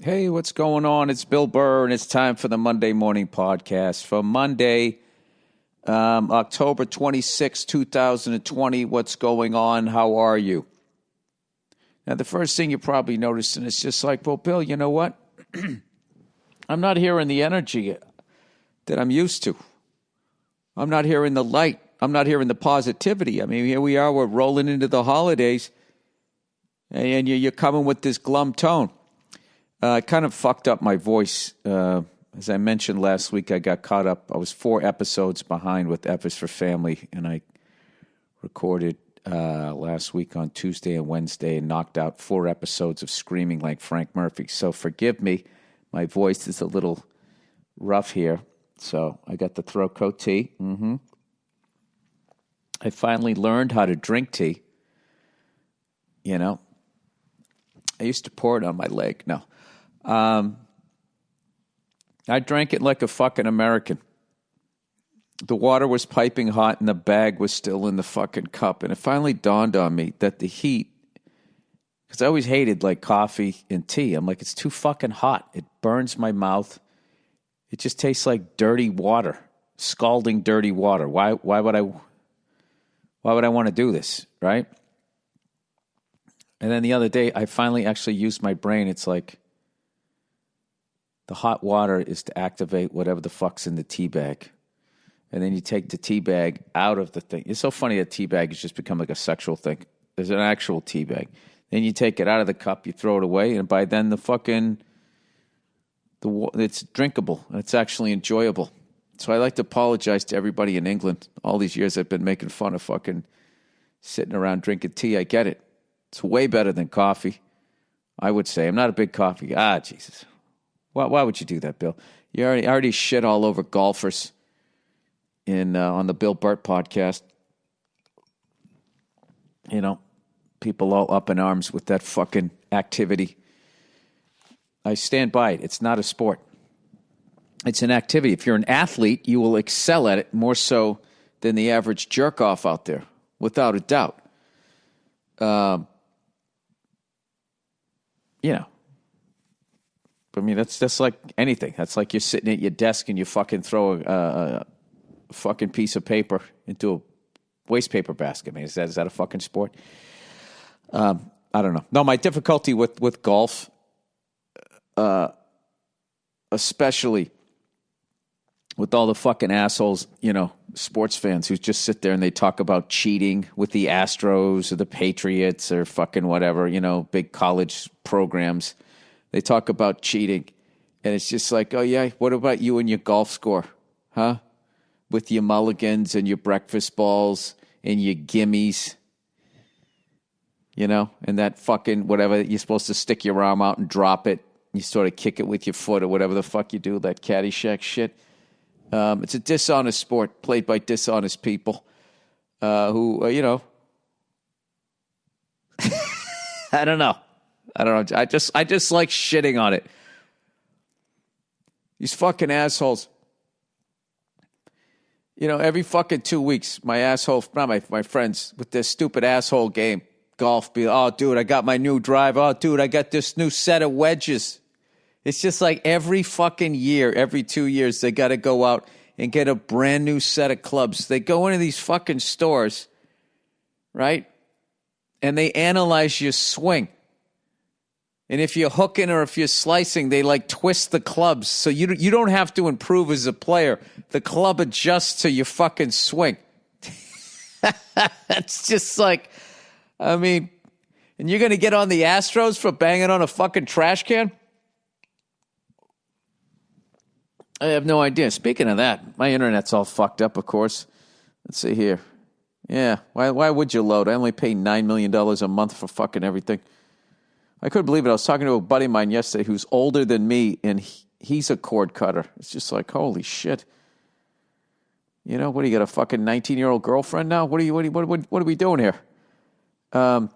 Hey, what's going on? It's Bill Burr, and it's time for the Monday Morning Podcast for Monday, October 26, 2020. What's going on? How are you? Now, the first thing you probably noticed, and it's just like, well, Bill, you know what? I'm not hearing the energy that I'm used to. I'm not hearing the light. I'm not hearing the positivity. I mean, here we are. We're rolling into the holidays, and you're coming with this glum tone. I kind of fucked up my voice. As I mentioned last week, I got caught up. I was 4 episodes behind with F is for Family, and I recorded last week on Tuesday and Wednesday and knocked out 4 episodes of screaming like Frank Murphy. So forgive me. My voice is a little rough here. So I got the throat coat tea. I finally learned how to drink tea. You know, I used to pour it on my leg. No. I drank it like a fucking American. The water was piping hot and the bag was still in the fucking cup. And it finally dawned on me that the heat, because I always hated like coffee and tea. I'm like, it's too fucking hot. It burns my mouth. It just tastes like dirty water, scalding dirty water. Why would I want to do this, right? And then the other day, I finally actually used my brain. It's like the hot water is to activate whatever the fuck's in the tea bag. And then you take the tea bag out of the thing. It's so funny that tea bag has just become like a sexual thing. There's an actual tea bag. Then you take it out of the cup, you throw it away, and by then it's drinkable. It's actually enjoyable. So I like to apologize to everybody in England. All these years I've been making fun of fucking sitting around drinking tea. I get it. It's way better than coffee, I would say. I'm not a big coffee. Jesus. Why would you do that, Bill? You already shit all over golfers on the Bill Burr podcast. You know, people all up in arms with that fucking activity. I stand by it. It's not a sport. It's an activity. If you're an athlete, you will excel at it more so than the average jerk-off out there, without a doubt. You know, I mean, that's just like anything. That's like you're sitting at your desk and you fucking throw a fucking piece of paper into a waste paper basket. I mean, is that a fucking sport? I don't know. No, my difficulty with golf, especially with all the fucking assholes, sports fans who just sit there and they talk about cheating with the Astros or the Patriots or fucking whatever, big college programs. They talk about cheating. And it's just like, oh, yeah, what about you and your golf score? Huh? With your mulligans and your breakfast balls and your gimmies. And that fucking whatever, you're supposed to stick your arm out and drop it. You sort of kick it with your foot or whatever the fuck you do, that Caddyshack shit. It's a dishonest sport played by dishonest people who, I don't know. I just like shitting on it. These fucking assholes. Every fucking 2 weeks, my friends with this stupid asshole game, golf, oh, dude, I got my new drive. Oh, dude, I got this new set of wedges. It's just like every fucking year, every 2 years, they got to go out and get a brand new set of clubs. They go into these fucking stores, right? And they analyze your swing. And if you're hooking or if you're slicing, they like twist the clubs. So you don't have to improve as a player. The club adjusts to your fucking swing. It's just like, I mean, and you're going to get on the Astros for banging on a fucking trash can? I have no idea. Speaking of that, my internet's all fucked up, of course. Let's see here. Yeah, why would you load? I only pay $9 million a month for fucking everything. I couldn't believe it. I was talking to a buddy of mine yesterday who's older than me, and he's a cord cutter. It's just like, holy shit. What do you got, a fucking 19-year-old girlfriend now? What are we doing here? Let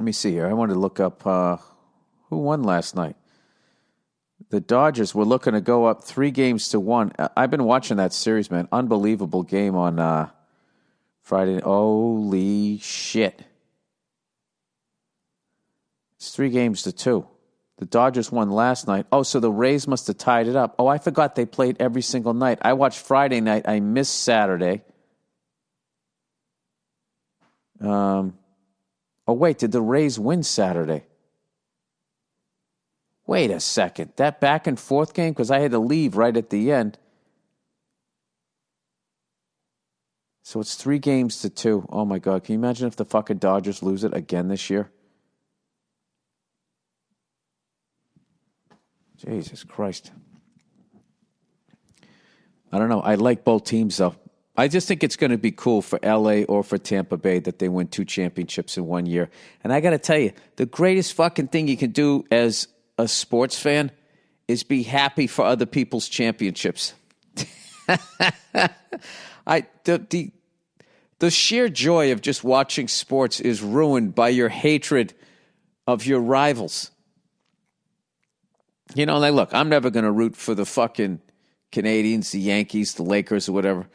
me see here. I wanted to look up who won last night. The Dodgers were looking to go up 3-1. I've been watching that series, man. Unbelievable game on Friday. Holy shit. It's 3-2. The Dodgers won last night. Oh, so the Rays must have tied it up. Oh, I forgot they played every single night. I watched Friday night. I missed Saturday. Oh, wait, did the Rays win Saturday? Wait a second. That back and forth game? Because I had to leave right at the end. So it's 3-2. Oh, my God. Can you imagine if the fucking Dodgers lose it again this year? Jesus Christ. I don't know. I like both teams, though. I just think it's going to be cool for L.A. or for Tampa Bay that they win 2 championships in 1 year. And I got to tell you, the greatest fucking thing you can do as a sports fan is be happy for other people's championships. The sheer joy of just watching sports is ruined by your hatred of your rivals. You know, like, look, I'm never going to root for the fucking Canadians, the Yankees, the Lakers, or whatever.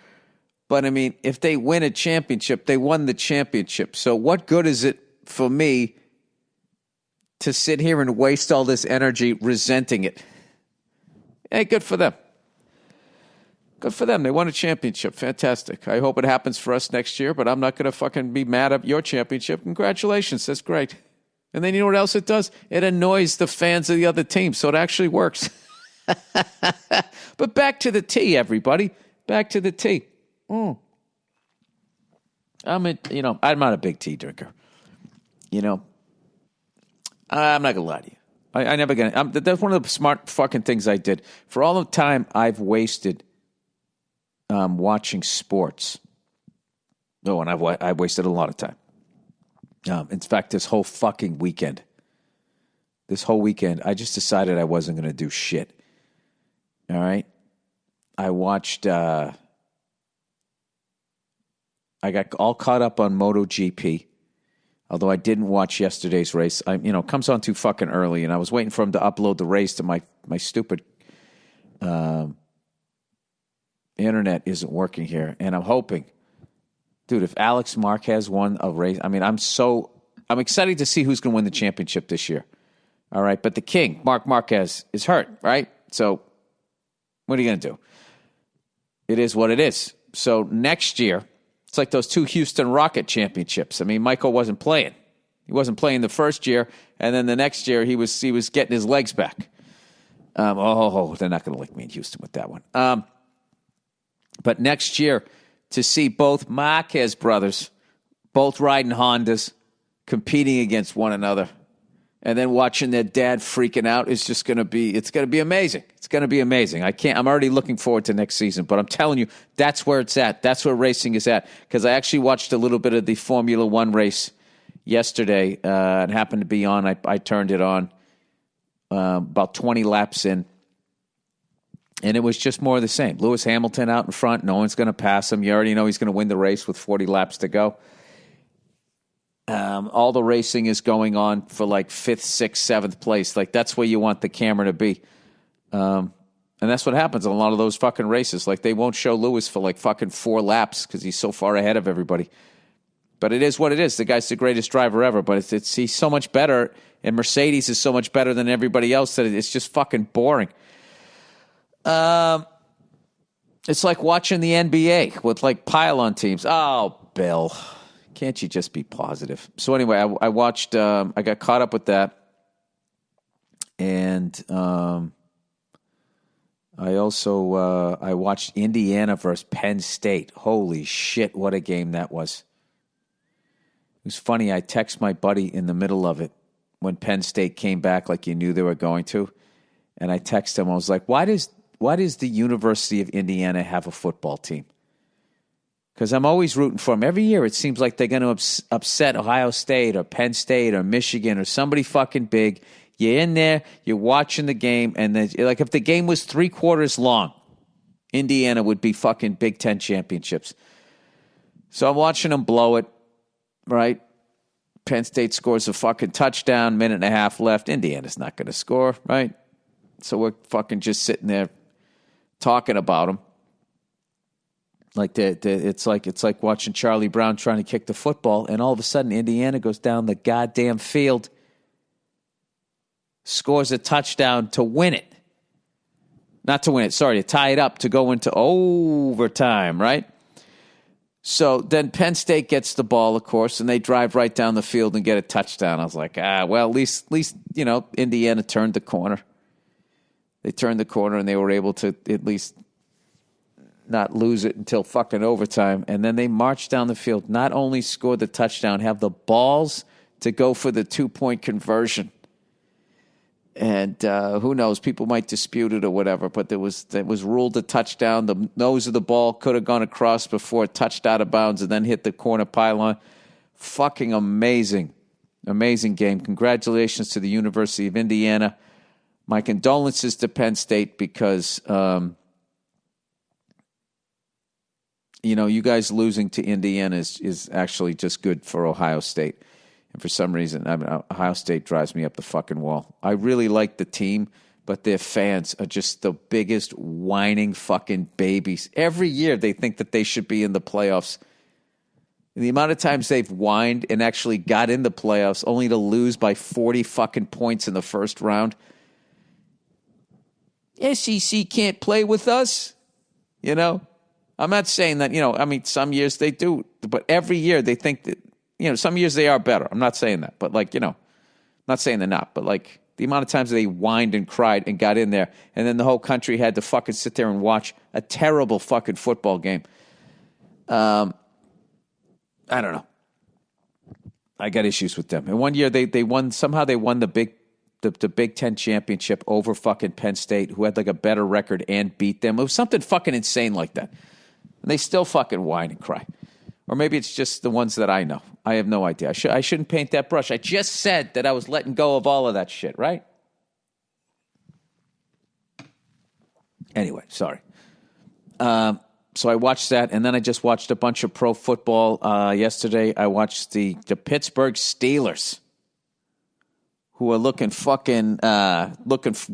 But, I mean, if they win a championship, they won the championship. So what good is it for me to sit here and waste all this energy resenting it? Hey, good for them. Good for them. They won a championship. Fantastic. I hope it happens for us next year, but I'm not going to fucking be mad at your championship. Congratulations. That's great. And then you know what else it does? It annoys the fans of the other team, so it actually works. But back to the tea, everybody. Back to the tea. I'm not a big tea drinker. You know, I'm not going to lie to you. I never going to. That's one of the smart fucking things I did. For all the time I've wasted watching sports. Oh, and I've wasted a lot of time. In fact, this whole weekend, I just decided I wasn't going to do shit. All right? I watched, I got all caught up on MotoGP, although I didn't watch yesterday's race. It comes on too fucking early, and I was waiting for him to upload the race to my stupid internet isn't working here, and I'm hoping, dude, if Alex Marquez won a race, I'm excited to see who's going to win the championship this year. All right, but the king, Marc Marquez, is hurt, right? So what are you going to do? It is what it is. So next year, it's like those 2 Houston Rocket championships. I mean, Michael wasn't playing. He wasn't playing the first year, and then the next year he was getting his legs back. They're not going to lick me in Houston with that one. But next year, to see both Marquez brothers, both riding Hondas, competing against one another, and then watching their dad freaking out is just going to be, it's going to be amazing. It's going to be amazing. I'm already looking forward to next season, but I'm telling you, that's where it's at. That's where racing is at. Because I actually watched a little bit of the Formula One race yesterday. It happened to be on. I turned it on about 20 laps in. And it was just more of the same. Lewis Hamilton out in front. No one's going to pass him. You already know he's going to win the race with 40 laps to go. All the racing is going on for like 5th, 6th, 7th place. Like, that's where you want the camera to be. And that's what happens in a lot of those fucking races. Like, they won't show Lewis for like fucking 4 laps because he's so far ahead of everybody. But it is what it is. The guy's the greatest driver ever. But he's so much better, and Mercedes is so much better than everybody else that it's just fucking boring. It's like watching the NBA with like pile-on teams. Oh, Bill, can't you just be positive? So anyway, I watched. I got caught up with that, and I also I watched Indiana versus Penn State. Holy shit, what a game that was! It was funny. I text my buddy in the middle of it when Penn State came back, like you knew they were going to, and I texted him. I was like, Why does the University of Indiana have a football team? Because I'm always rooting for them. Every year it seems like they're going to upset Ohio State or Penn State or Michigan or somebody fucking big. You're in there, you're watching the game, and like if the game was 3 quarters long, Indiana would be fucking Big Ten championships. So I'm watching them blow it, right? Penn State scores a fucking touchdown, 1.5 minutes left. Indiana's not going to score, right? So we're fucking just sitting there talking about them. Like it's like watching Charlie Brown trying to kick the football, and all of a sudden Indiana goes down the goddamn field scores a touchdown to win it. Not to win it, sorry, to tie it up, to go into overtime, right? So then Penn State gets the ball, of course, and they drive right down the field and get a touchdown. I was like, well, at least Indiana turned the corner. They turned the corner, and they were able to at least not lose it until fucking overtime. And then they marched down the field, not only scored the touchdown, have the balls to go for the 2-point conversion. And who knows? People might dispute it or whatever, but it was ruled a touchdown. The nose of the ball could have gone across before it touched out of bounds and then hit the corner pylon. Fucking amazing. Amazing game. Congratulations to the University of Indiana. My condolences to Penn State because, you guys losing to Indiana is actually just good for Ohio State. And for some reason, Ohio State drives me up the fucking wall. I really like the team, but their fans are just the biggest whining fucking babies. Every year they think that they should be in the playoffs. And the amount of times they've whined and actually got in the playoffs only to lose by 40 fucking points in the first round. SEC can't play with us, I'm not saying that, some years they do, but every year they think that, some years they are better. I'm not saying that, but not saying they're not, but the amount of times they whined and cried and got in there, and then the whole country had to fucking sit there and watch a terrible fucking football game. I don't know. I got issues with them. And one year they won. Somehow they won the Big Ten championship over fucking Penn State, who had a better record and beat them. It was something fucking insane like that. And they still fucking whine and cry. Or maybe it's just the ones that I know. I have no idea. I shouldn't paint that brush. I just said that I was letting go of all of that shit, right? Anyway, sorry. So I watched that, and then I just watched a bunch of pro football yesterday. I watched the Pittsburgh Steelers, who are looking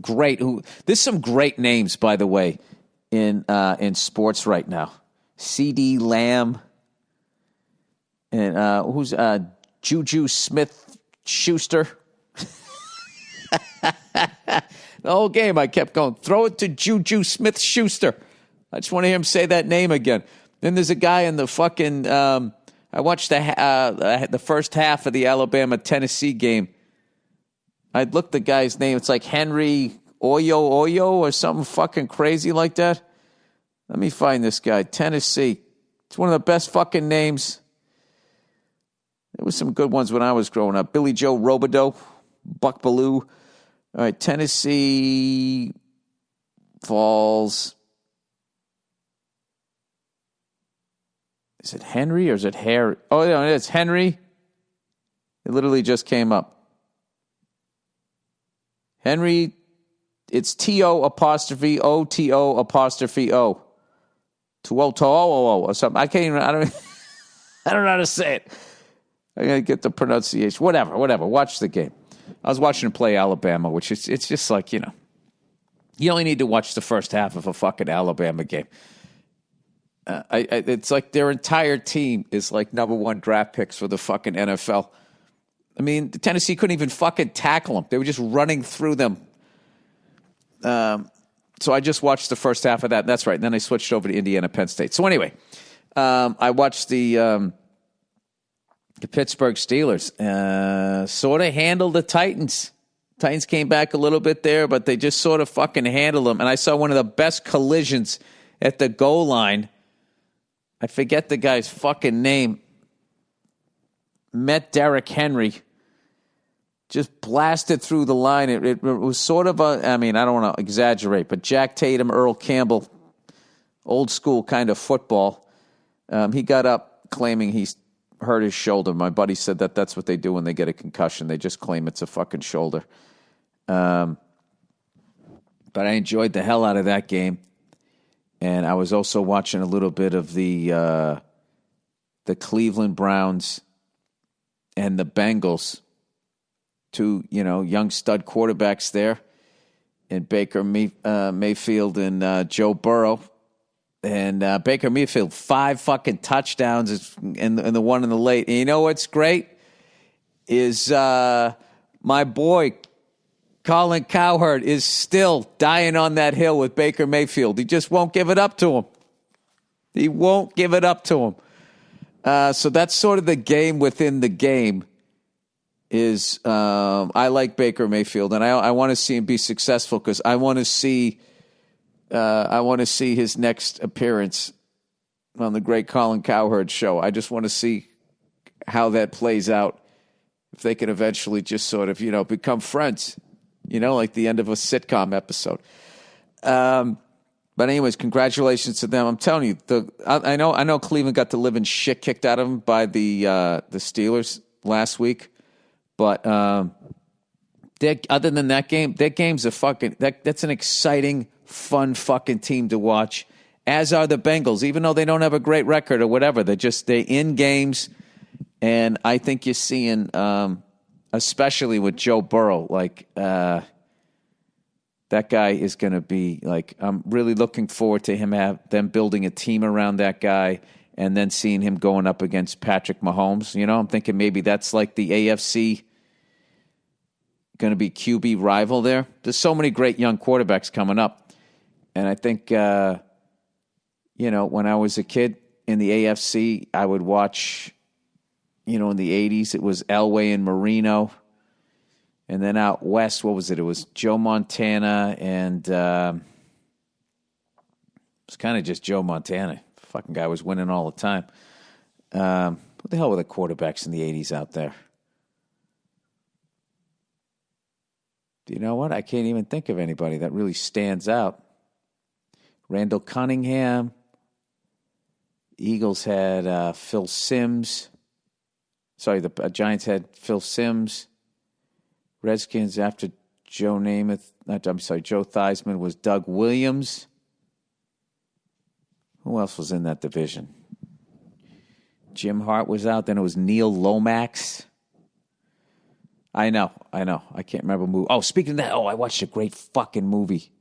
great. There's some great names, by the way, in sports right now. C.D. Lamb. And who's Juju Smith-Schuster? The whole game I kept going, throw it to Juju Smith-Schuster. I just want to hear him say that name again. Then there's a guy in the fucking I watched the first half of the Alabama-Tennessee game. I'd look the guy's name. It's like Henry Oyo or something fucking crazy like that. Let me find this guy. Tennessee. It's one of the best fucking names. There was some good ones when I was growing up. Billy Joe Robideau, Buck Bellew. All right, Tennessee Falls. Is it Henry or is it Harry? Oh, no, it's Henry. It literally just came up. Henry, it's T-O''O''O'. Tuo or something. I can't even, I don't know how to say it. I gotta get the pronunciation. Whatever. Watch the game. I was watching them play Alabama, which is it's just you only need to watch the first half of a fucking Alabama game. It's like their entire team is number one draft picks for the fucking NFL. I mean, Tennessee couldn't even fucking tackle them. They were just running through them. So I just watched the first half of that. That's right. And then I switched over to Indiana, Penn State. So anyway, I watched the Pittsburgh Steelers sort of handled the Titans. Titans came back a little bit there, but they just sort of fucking handled them. And I saw one of the best collisions at the goal line. I forget the guy's fucking name. Met Derrick Henry. Just blasted through the line. It was sort of I don't want to exaggerate, but Jack Tatum, Earl Campbell, old school kind of football. He got up claiming he's hurt his shoulder. My buddy said that's what they do when they get a concussion. They just claim it's a fucking shoulder. But I enjoyed the hell out of that game. And I was also watching a little bit of the Cleveland Browns and the Bengals. Two, young stud quarterbacks there. And Baker Mayfield and Joe Burrow. And Baker Mayfield, 5 fucking touchdowns and the one in the late. And you know what's great? Is my boy Colin Cowherd is still dying on that hill with Baker Mayfield. He just won't give it up to him. He won't give it up to him. So that's sort of the game within the game. Is I like Baker Mayfield, and I want to see him be successful because I want to see his next appearance on the great Colin Cowherd show. I just want to see how that plays out. If they can eventually just sort of, become friends, like the end of a sitcom episode. But anyways, congratulations to them. I'm telling you, I know Cleveland got the living shit kicked out of them by the Steelers last week, but other than that game, that game's that's an exciting, fun fucking team to watch. As are the Bengals, even though they don't have a great record or whatever. They're in games, and I think you're seeing, especially with Joe Burrow, that guy is going to be I'm really looking forward to them building a team around that guy, and then seeing him going up against Patrick Mahomes. I'm thinking maybe that's like the AFC going to be QB rival there. There's so many great young quarterbacks coming up, and I think. When I was a kid in the AFC, I would watch, in the 80s, it was Elway and Marino. And then out west, what was it? It was Joe Montana and it was kind of just Joe Montana. The fucking guy was winning all the time. What the hell were the quarterbacks in the 80s out there? Do you know what? I can't even think of anybody that really stands out. Randall Cunningham. Eagles had Phil Simms. Sorry, the Giants had Phil Simms. Redskins after Joe Theismann was Doug Williams. Who else was in that division? Jim Hart was out. Then it was Neil Lomax. I know. I can't remember movie. Oh, speaking of that, I watched a great fucking movie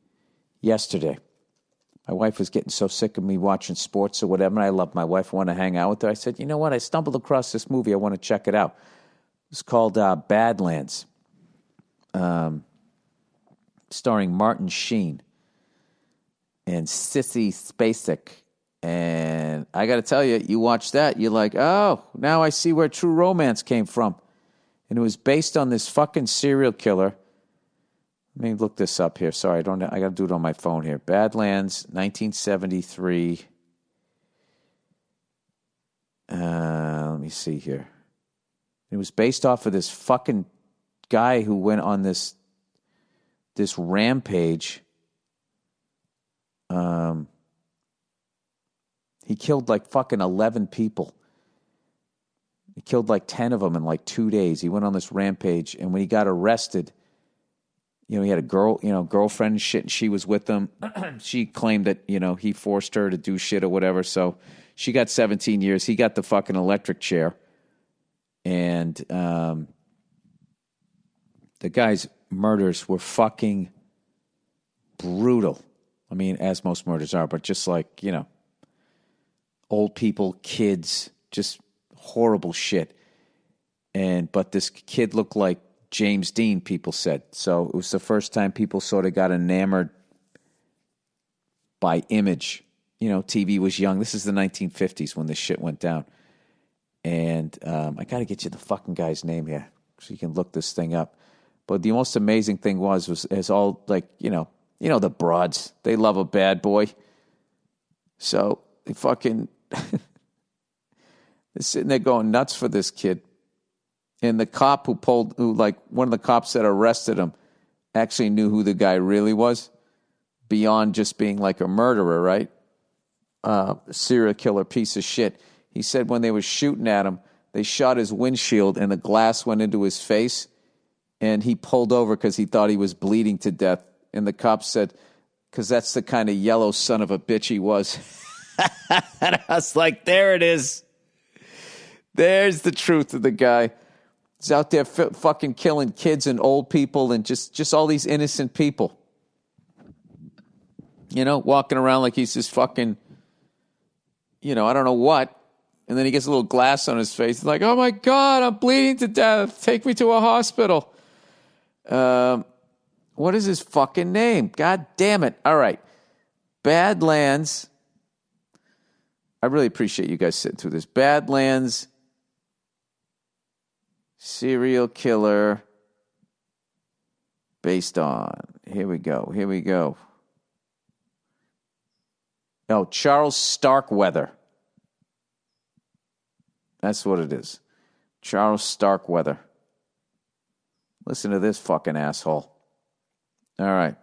yesterday. My wife was getting so sick of me watching sports or whatever, and I love my wife. I want to hang out with her. I said, you know what? I stumbled across this movie. I want to check it out. It's called Badlands, starring Martin Sheen and Sissy Spacek. And I got to tell you, you watch that, you're like, oh, now I see where True Romance came from. And it was based on this fucking serial killer. Let me look this up here. Sorry, I got to do it on my phone here. Badlands, 1973. Let me see here. It was based off of this fucking guy who went on this rampage. He killed like fucking 11 people. He killed like 10 of them in like 2 days. He went on this rampage, and when he got arrested, he had a girlfriend and shit, and she was with him. She claimed that, he forced her to do shit or whatever, so she got 17 years. He got the fucking electric chair. And the guy's murders were fucking brutal. I mean, as most murders are, but just like, old people, kids, just horrible shit. But this kid looked like James Dean, people said. So it was the first time people sort of got enamored by image. TV was young. This is the 1950s when this shit went down. And I got to get you the fucking guy's name here so you can look this thing up. But the most amazing thing was all like, the broads. They love a bad boy. So they fucking, they're sitting there going nuts for this kid. And the cop one of the cops that arrested him actually knew who the guy really was, beyond just being like a murderer, right? Serial killer piece of shit. He said when they were shooting at him, they shot his windshield and the glass went into his face, and he pulled over because he thought he was bleeding to death. And the cop said, because that's the kind of yellow son of a bitch he was. And I was like, there it is. There's the truth of the guy. He's out there fucking killing kids and old people and just all these innocent people. Walking around like he's just fucking, I don't know what. And then he gets a little glass on his face. He's like, oh my God, I'm bleeding to death. Take me to a hospital. What is his fucking name? God damn it. All right. Badlands. I really appreciate you guys sitting through this. Badlands serial killer based on. Here we go. Oh, Charles Starkweather. That's what it is. Charles Starkweather. Listen to this fucking asshole. All right.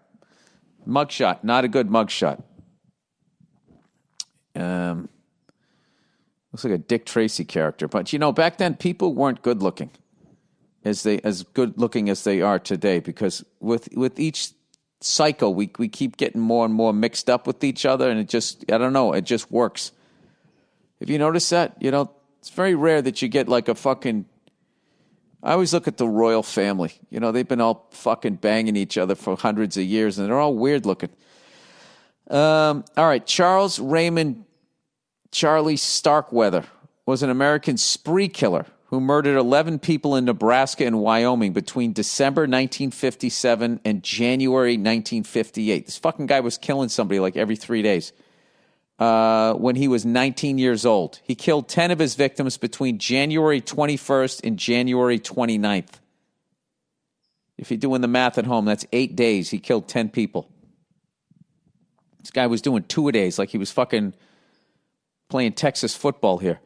Mugshot. Not a good mugshot. Looks like a Dick Tracy character. But, back then people weren't good looking as good looking as they are today, because with each cycle, we keep getting more and more mixed up with each other, and it just works. Have you noticed that? It's very rare that you get like a fucking... I always look at the royal family. They've been all fucking banging each other for hundreds of years, and they're all weird looking. All right, Charles Raymond Charlie Starkweather was an American spree killer who murdered 11 people in Nebraska and Wyoming between December 1957 and January 1958. This fucking guy was killing somebody like every 3 days. When he was 19 years old. He killed 10 of his victims between January 21st and January 29th. If you're doing the math at home, that's 8 days. He killed 10 people. This guy was doing 2 a days, like he was fucking playing Texas football here.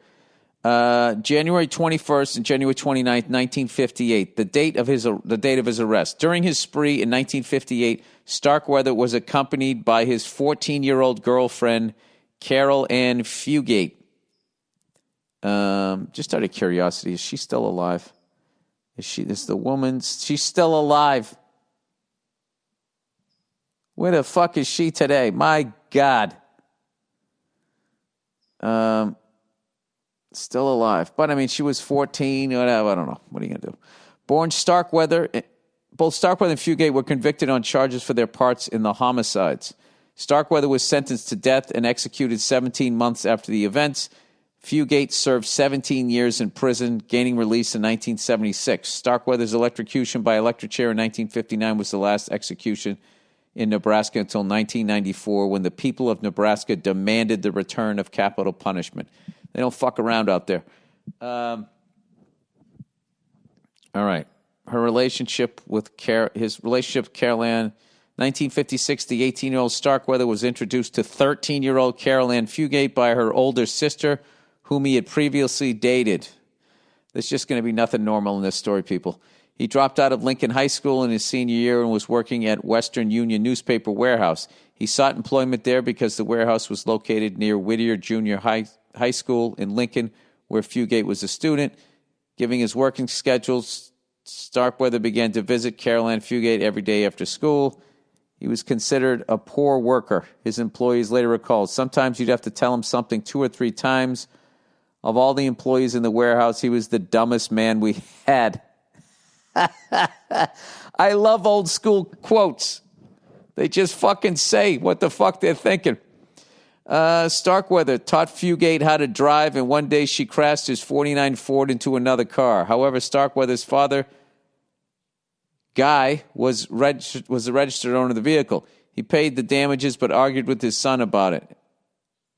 January 21st and January 29th, 1958, the date of his arrest. During his spree in 1958, Starkweather was accompanied by his 14-year-old girlfriend, Carol Ann Fugate. Just out of curiosity, is she still alive? Is the woman? She's still alive. Where the fuck is she today? My God. Still alive. But, I mean, she was 14. Whatever, I don't know. What are you going to do? Both Starkweather and Fugate were convicted on charges for their parts in the homicides. Starkweather was sentenced to death and executed 17 months after the events. Fugate served 17 years in prison, gaining release in 1976. Starkweather's electrocution by electric chair in 1959 was the last execution in Nebraska until 1994, when the people of Nebraska demanded the return of capital punishment. They don't fuck around out there. All right. His relationship with Carol Ann. 1956, the 18-year-old Starkweather was introduced to 13-year-old Carol Ann Fugate by her older sister, whom he had previously dated. There's just going to be nothing normal in this story, people. He dropped out of Lincoln High School in his senior year and was working at Western Union Newspaper Warehouse. He sought employment there because the warehouse was located near Whittier Junior High School in Lincoln, where Fugate was a student. Given his working schedules, Starkweather began to visit Carol Ann Fugate every day after school. He was considered a poor worker. His employees later recalled, sometimes you'd have to tell him something 2 or 3 times. Of all the employees in the warehouse, he was the dumbest man we had. I love old school quotes. They just fucking say what the fuck they're thinking. Starkweather taught Fugate how to drive, and one day she crashed his 49 Ford into another car. However, Starkweather's father, Guy, was the registered owner of the vehicle. He paid the damages but argued with his son about it,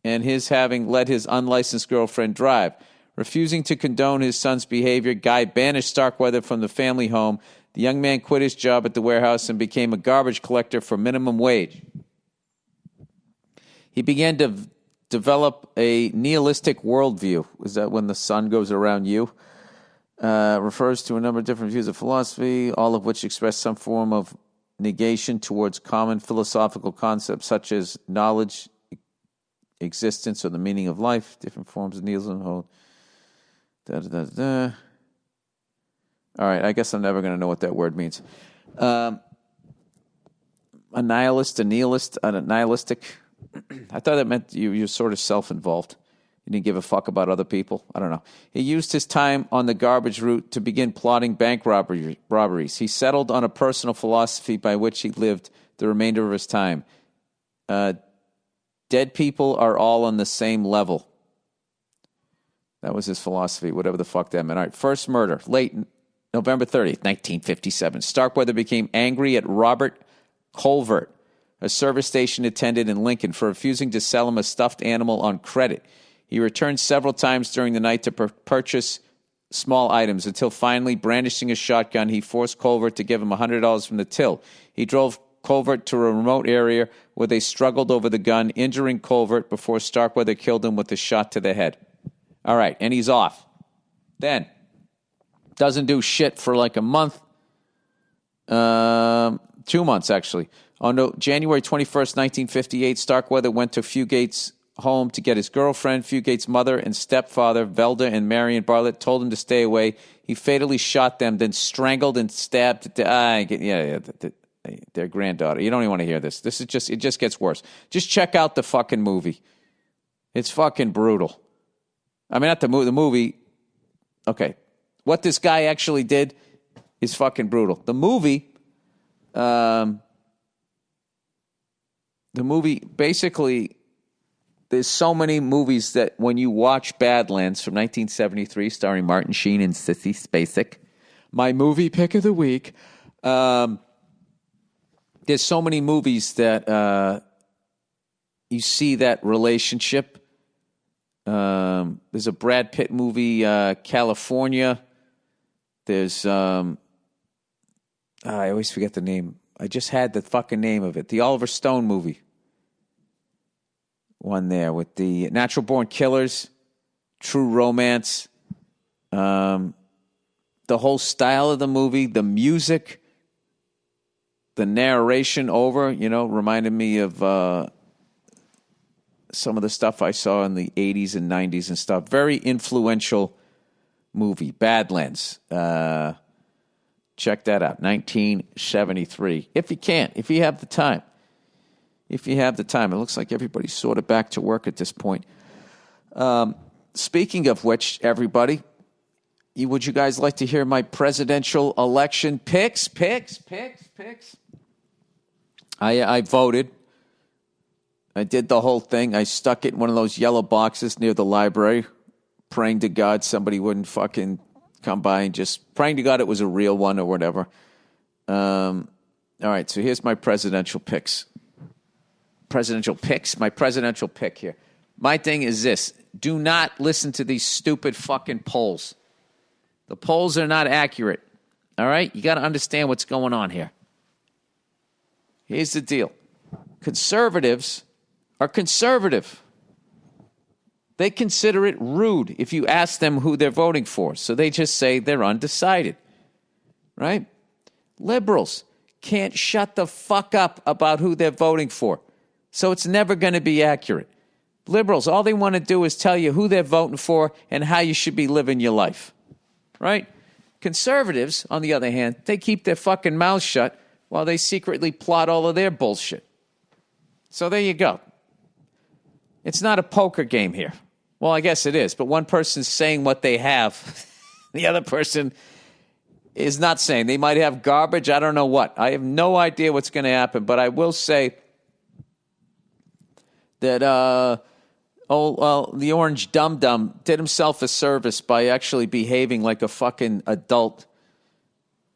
and his having let his unlicensed girlfriend drive. Refusing to condone his son's behavior, Guy banished Starkweather from the family home. The young man quit his job at the warehouse and became a garbage collector for minimum wage. He began to develop a nihilistic worldview. Is that when the sun goes around you? Refers to a number of different views of philosophy, all of which express some form of negation towards common philosophical concepts such as knowledge, existence, or the meaning of life. Different forms of nihilism hold. All right, I guess I'm never going to know what that word means. A nihilist, a nihilist, a nihilistic. I thought that meant you're sort of self-involved. You didn't give a fuck about other people. I don't know. He used his time on the garbage route to begin plotting bank robberies. He settled on a personal philosophy by which he lived the remainder of his time. Dead people are all on the same level. That was his philosophy, whatever the fuck that meant. All right, first murder, late November 30th, 1957. Starkweather became angry at Robert Colvert, a service station attendant in Lincoln, for refusing to sell him a stuffed animal on credit. He returned several times during the night to purchase small items until finally, brandishing a shotgun, he forced Colvert to give him $100 from the till. He drove Colvert to a remote area where they struggled over the gun, injuring Colvert before Starkweather killed him with a shot to the head. All right, and he's off. Then, doesn't do shit for like a month. 2 months, actually. On January 21st, 1958, Starkweather went to Fugate's home to get his girlfriend. Fugate's mother and stepfather, Velda and Marion Bartlett, told him to stay away. He fatally shot them, then strangled and stabbed their granddaughter. You don't even want to hear this. It just gets worse. Just check out the fucking movie. It's fucking brutal. I mean, not the movie. Okay. What this guy actually did is fucking brutal. The movie, basically, there's so many movies that when you watch Badlands from 1973, starring Martin Sheen and Sissy Spacek, my movie pick of the week, there's so many movies that you see that relationship. There's a Brad Pitt movie, California. There's, I always forget the name. I just had the fucking name of it. The Oliver Stone movie. One there with the Natural Born Killers, True Romance, the whole style of the movie, the music, the narration reminded me of some of the stuff I saw in the 80s and 90s and stuff. Very influential movie, Badlands. Check that out, 1973. If you have the time. It looks like everybody's sort of back to work at this point. Speaking of which, everybody, would you guys like to hear my presidential election picks? I voted. I did the whole thing. I stuck it in one of those yellow boxes near the library, praying to God somebody wouldn't fucking come by and just praying to God it was a real one or whatever. All right, so here's my presidential picks. My presidential pick here. My thing is this. Do not listen to these stupid fucking polls. The polls are not accurate. All right? You got to understand what's going on here. Here's the deal. Conservatives are conservative. They consider it rude if you ask them who they're voting for. So they just say they're undecided. Right? Liberals can't shut the fuck up about who they're voting for. So it's never going to be accurate. Liberals, all they want to do is tell you who they're voting for and how you should be living your life. Right? Conservatives, on the other hand, they keep their fucking mouths shut while they secretly plot all of their bullshit. So there you go. It's not a poker game here. Well, I guess it is, but one person's saying what they have. The other person is not saying. They might have garbage. I don't know what. I have no idea what's going to happen, but I will say that the orange dum-dum did himself a service by actually behaving like a fucking adult.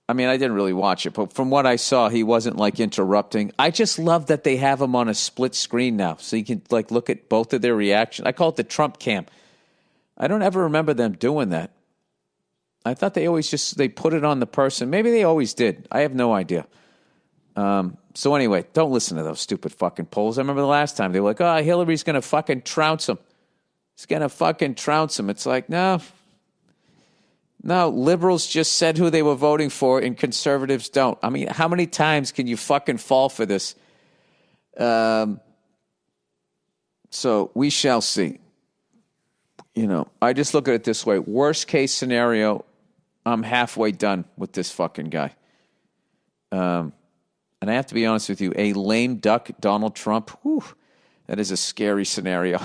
I mean, I didn't really watch it, but from what I saw, he wasn't like interrupting. I just love that they have him on a split screen now, so you can like look at both of their reactions. I call it the Trump cam. I don't ever remember them doing that. I thought they always they put it on the person. Maybe they always did. I have no idea. So anyway, don't listen to those stupid fucking polls. I remember the last time they were like, oh, Hillary's going to fucking trounce him. He's going to fucking trounce him. It's like, no, liberals just said who they were voting for and conservatives don't. I mean, how many times can you fucking fall for this? So we shall see. I just look at it this way. Worst case scenario, I'm halfway done with this fucking guy. And I have to be honest with you, a lame duck Donald Trump, whew, that is a scary scenario.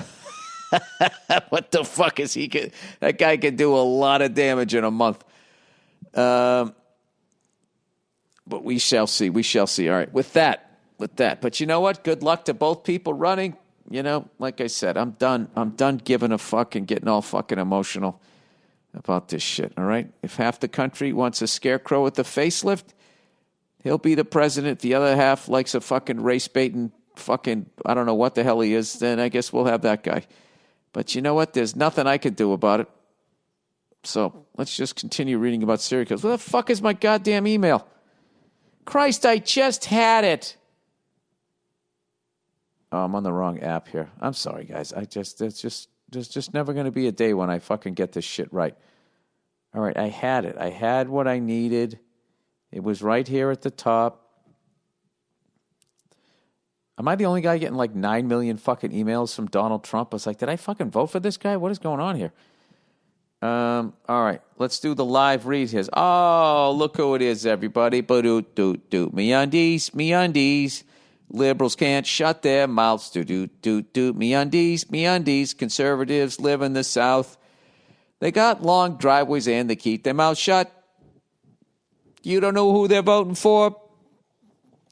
What the fuck is he? That guy can do a lot of damage in a month. But we shall see. All right, with that. But you know what? Good luck to both people running. Like I said, I'm done. I'm done giving a fuck and getting all fucking emotional. about this shit, all right? If half the country wants a scarecrow with a facelift, he'll be the president. The other half likes a fucking race-baiting fucking, I don't know what the hell he is, then I guess we'll have that guy. But you know what? There's nothing I can do about it. So let's just continue reading about serial killers. Where the fuck is my goddamn email? Christ, I just had it. Oh, I'm on the wrong app here. I'm sorry, guys. There's just never going to be a day when I fucking get this shit right. All right, I had it. I had what I needed. It was right here at the top. Am I the only guy getting like 9 million fucking emails from Donald Trump? I was like, did I fucking vote for this guy? What is going on here? All right, let's do the live read here. Oh, look who it is, everybody. Ba-do-do-do. MeUndies, MeUndies. Liberals can't shut their mouths. Do-do-do-do. MeUndies, MeUndies. Conservatives live in the South. They got long driveways and they keep their mouths shut. You don't know who they're voting for.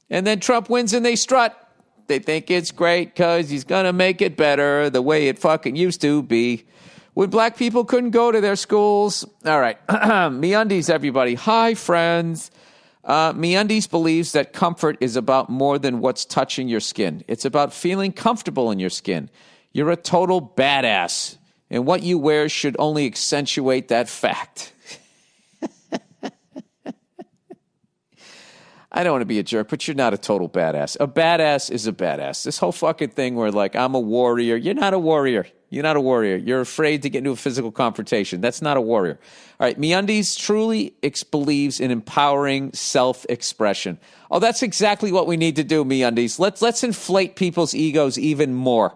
And then Trump wins and they strut. They think it's great because he's going to make it better the way it fucking used to be. When black people couldn't go to their schools. All right. MeUndies, everybody. Hi, friends. MeUndies believes that comfort is about more than what's touching your skin. It's about feeling comfortable in your skin. You're a total badass. And what you wear should only accentuate that fact. I don't want to be a jerk, but you're not a total badass. A badass is a badass. This whole fucking thing where, like, I'm a warrior. You're not a warrior. You're not a warrior. You're afraid to get into a physical confrontation. That's not a warrior. All right, MeUndies truly believes in empowering self-expression. Oh, that's exactly what we need to do, MeUndies. Let's inflate people's egos even more.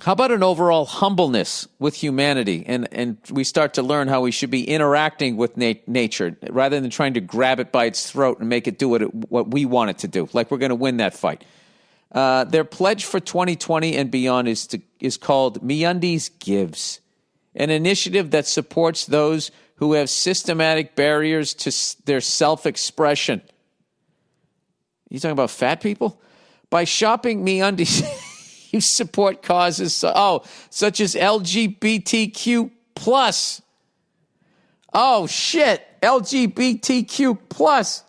How about an overall humbleness with humanity? And we start to learn how we should be interacting with nature rather than trying to grab it by its throat and make it do what we want it to do, like we're going to win that fight. Their pledge for 2020 and beyond is called MeUndies Gives, an initiative that supports those who have systematic barriers to their self-expression. You talking about fat people? By shopping MeUndies, you support causes such as LGBTQ+. Oh, shit, LGBTQ+.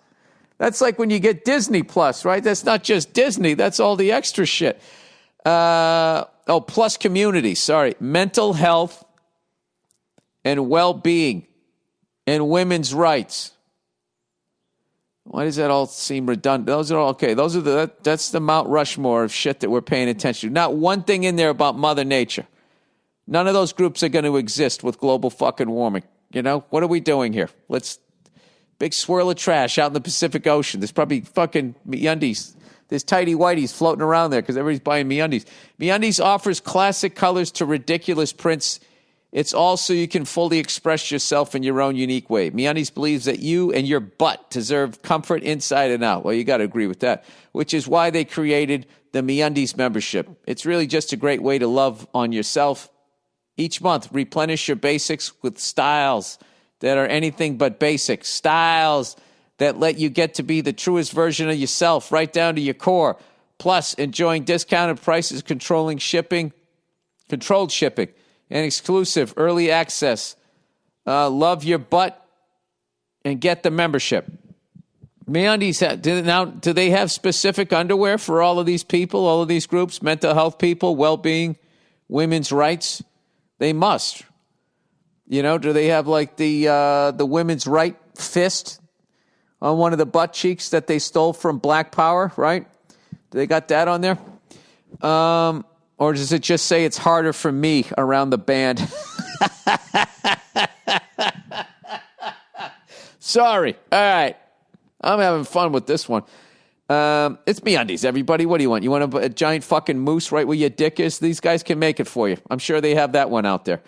That's like when you get Disney Plus, right? That's not just Disney. That's all the extra shit. Plus community, sorry. Mental health and well-being and women's rights. Why does that all seem redundant? Those are all okay. That's the Mount Rushmore of shit that we're paying attention to. Not one thing in there about Mother Nature. None of those groups are going to exist with global fucking warming. You know, what are we doing here? Big swirl of trash out in the Pacific Ocean. There's probably fucking MeUndies. There's tighty whities floating around there because everybody's buying MeUndies. MeUndies offers classic colors to ridiculous prints. It's all so you can fully express yourself in your own unique way. MeUndies believes that you and your butt deserve comfort inside and out. Well, you got to agree with that, which is why they created the MeUndies membership. It's really just a great way to love on yourself. Each month, replenish your basics with styles that are anything but basic. Styles that let you get to be the truest version of yourself, right down to your core. Plus, enjoying discounted prices, controlled shipping, and exclusive early access. Love your butt and get the membership. MeUndies, do they have specific underwear for all of these people, all of these groups? Mental health people, well-being, women's rights? They must. You know, do they have like the women's right fist on one of the butt cheeks that they stole from Black Power, right? Do they got that on there? Or does it just say it's harder for me around the band? Sorry. All right. I'm having fun with this one. It's MeUndies, everybody. What do you want? You want a giant fucking moose right where your dick is? These guys can make it for you. I'm sure they have that one out there.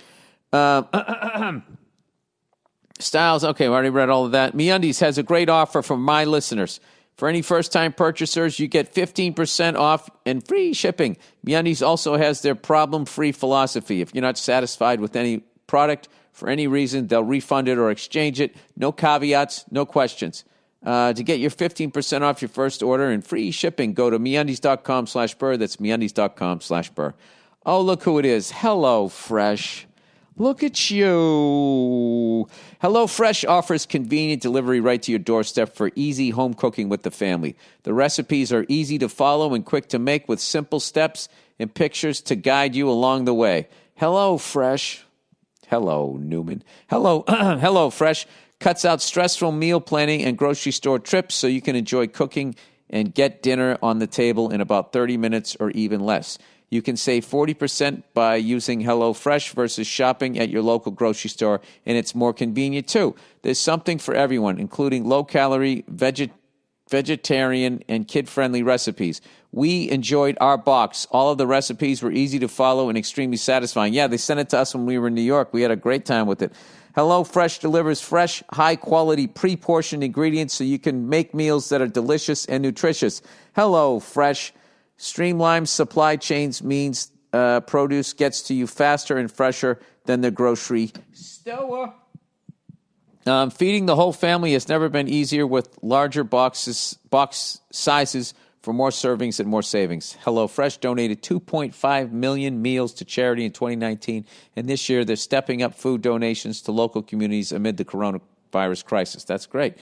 Styles. Okay, we already read all of that. MeUndies has a great offer for my listeners. For any first-time purchasers, you get 15% off and free shipping. MeUndies also has their problem-free philosophy. If you're not satisfied with any product for any reason, they'll refund it or exchange it. No caveats, no questions. To get your 15% off your first order and free shipping, go to MeUndies.com/Burr. That's MeUndies.com/Burr. Oh, look who it is. Hello, Fresh. Look at you. HelloFresh offers convenient delivery right to your doorstep for easy home cooking with the family. The recipes are easy to follow and quick to make with simple steps and pictures to guide you along the way. HelloFresh. Hello, Newman. HelloFresh cuts out stressful meal planning and grocery store trips so you can enjoy cooking and get dinner on the table in about 30 minutes or even less. You can save 40% by using HelloFresh versus shopping at your local grocery store, and it's more convenient too. There's something for everyone, including low-calorie, vegetarian, and kid-friendly recipes. We enjoyed our box. All of the recipes were easy to follow and extremely satisfying. Yeah, they sent it to us when we were in New York. We had a great time with it. HelloFresh delivers fresh, high-quality, pre-portioned ingredients so you can make meals that are delicious and nutritious. HelloFresh. Streamlined supply chains means produce gets to you faster and fresher than the grocery store. Feeding the whole family has never been easier with larger box sizes for more servings and more savings. HelloFresh donated 2.5 million meals to charity in 2019, and this year they're stepping up food donations to local communities amid the coronavirus crisis. That's great.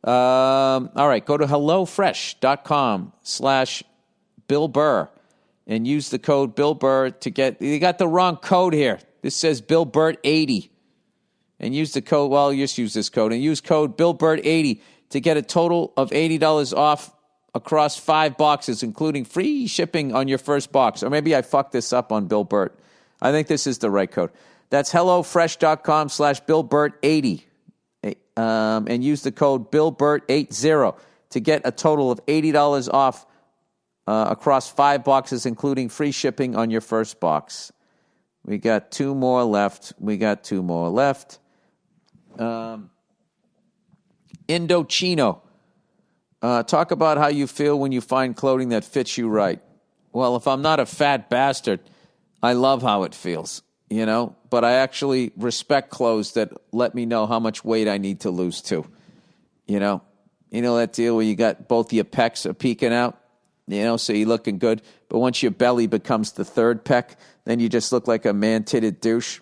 All right, go to HelloFresh.com/Bill Burr and use the code Bill Burr to get. You got the wrong code here. This says Bill Burt 80, and use the code. Well, just use this code and use code Bill Burt 80 to get a total of $80 off across 5 boxes, including free shipping on your first box. Or maybe I fucked this up on Bill Burt. I think this is the right code. That's HelloFresh.com/Bill Burt 80, and use the code Bill Burt 80 to get a total of $80 off. Across 5 boxes, including free shipping on your first box. We got 2 more left. Indochino. Talk about how you feel when you find clothing that fits you right. Well, if I'm not a fat bastard, I love how it feels, you know? But I actually respect clothes that let me know how much weight I need to lose too. You know that deal where you got both your pecs are peeking out? You know, so you're looking good. But once your belly becomes the third pec, then you just look like a man-titted douche.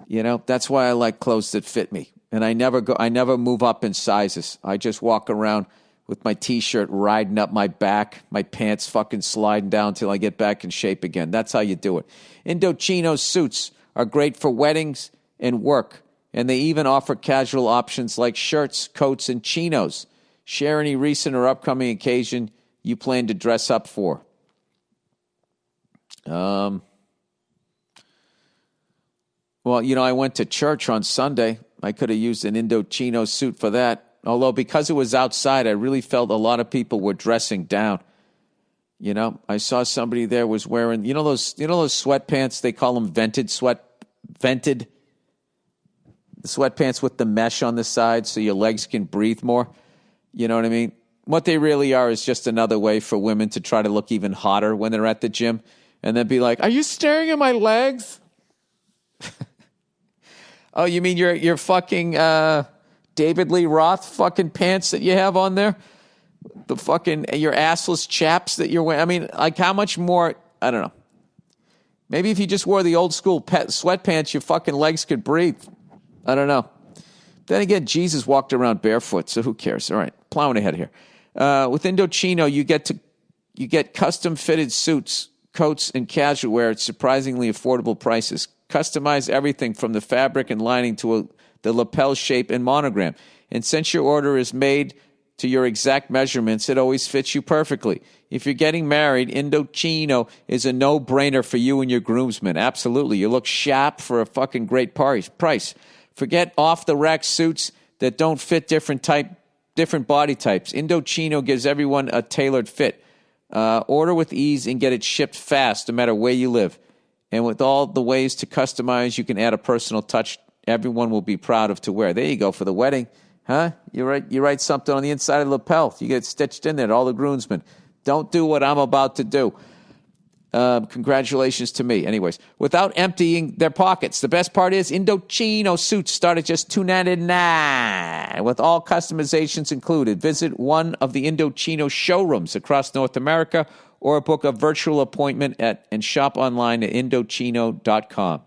You know, that's why I like clothes that fit me. And I never move up in sizes. I just walk around with my T-shirt riding up my back, my pants fucking sliding down until I get back in shape again. That's how you do it. Indochino suits are great for weddings and work. And they even offer casual options like shirts, coats, and chinos. Share any recent or upcoming occasion you plan to dress up for. Well, you know, I went to church on Sunday. I could have used an Indochino suit for that. Although because it was outside, I really felt a lot of people were dressing down. You know, I saw somebody there was wearing, you know those sweatpants, they call them vented. The sweatpants with the mesh on the side so your legs can breathe more. You know what I mean? What they really are is just another way for women to try to look even hotter when they're at the gym and then be like, "Are you staring at my legs?" Oh, you mean your fucking David Lee Roth fucking pants that you have on there? The fucking, your assless chaps that you're wearing? I mean, like how much more, I don't know. Maybe if you just wore the old school sweatpants, your fucking legs could breathe. I don't know. Then again, Jesus walked around barefoot, so who cares? All right, plowing ahead here. With Indochino, you get custom-fitted suits, coats, and casual wear at surprisingly affordable prices. Customize everything from the fabric and lining to the lapel shape and monogram. And since your order is made to your exact measurements, it always fits you perfectly. If you're getting married, Indochino is a no-brainer for you and your groomsmen. Absolutely. You look sharp for a fucking great price. Forget off-the-rack suits that don't fit different body types. Indochino gives everyone a tailored fit. Order with ease and get it shipped fast no matter where you live. And with all the ways to customize, you can add a personal touch everyone will be proud of to wear. There you go for the wedding. Huh? You write something on the inside of the lapel. You get it stitched in there, all the groomsmen. Don't do what I'm about to do. Congratulations to me. Anyways, without emptying their pockets. The best part is Indochino suits start at just $2.99 with all customizations included. Visit one of the Indochino showrooms across North America or book a virtual appointment and shop online at Indochino.com.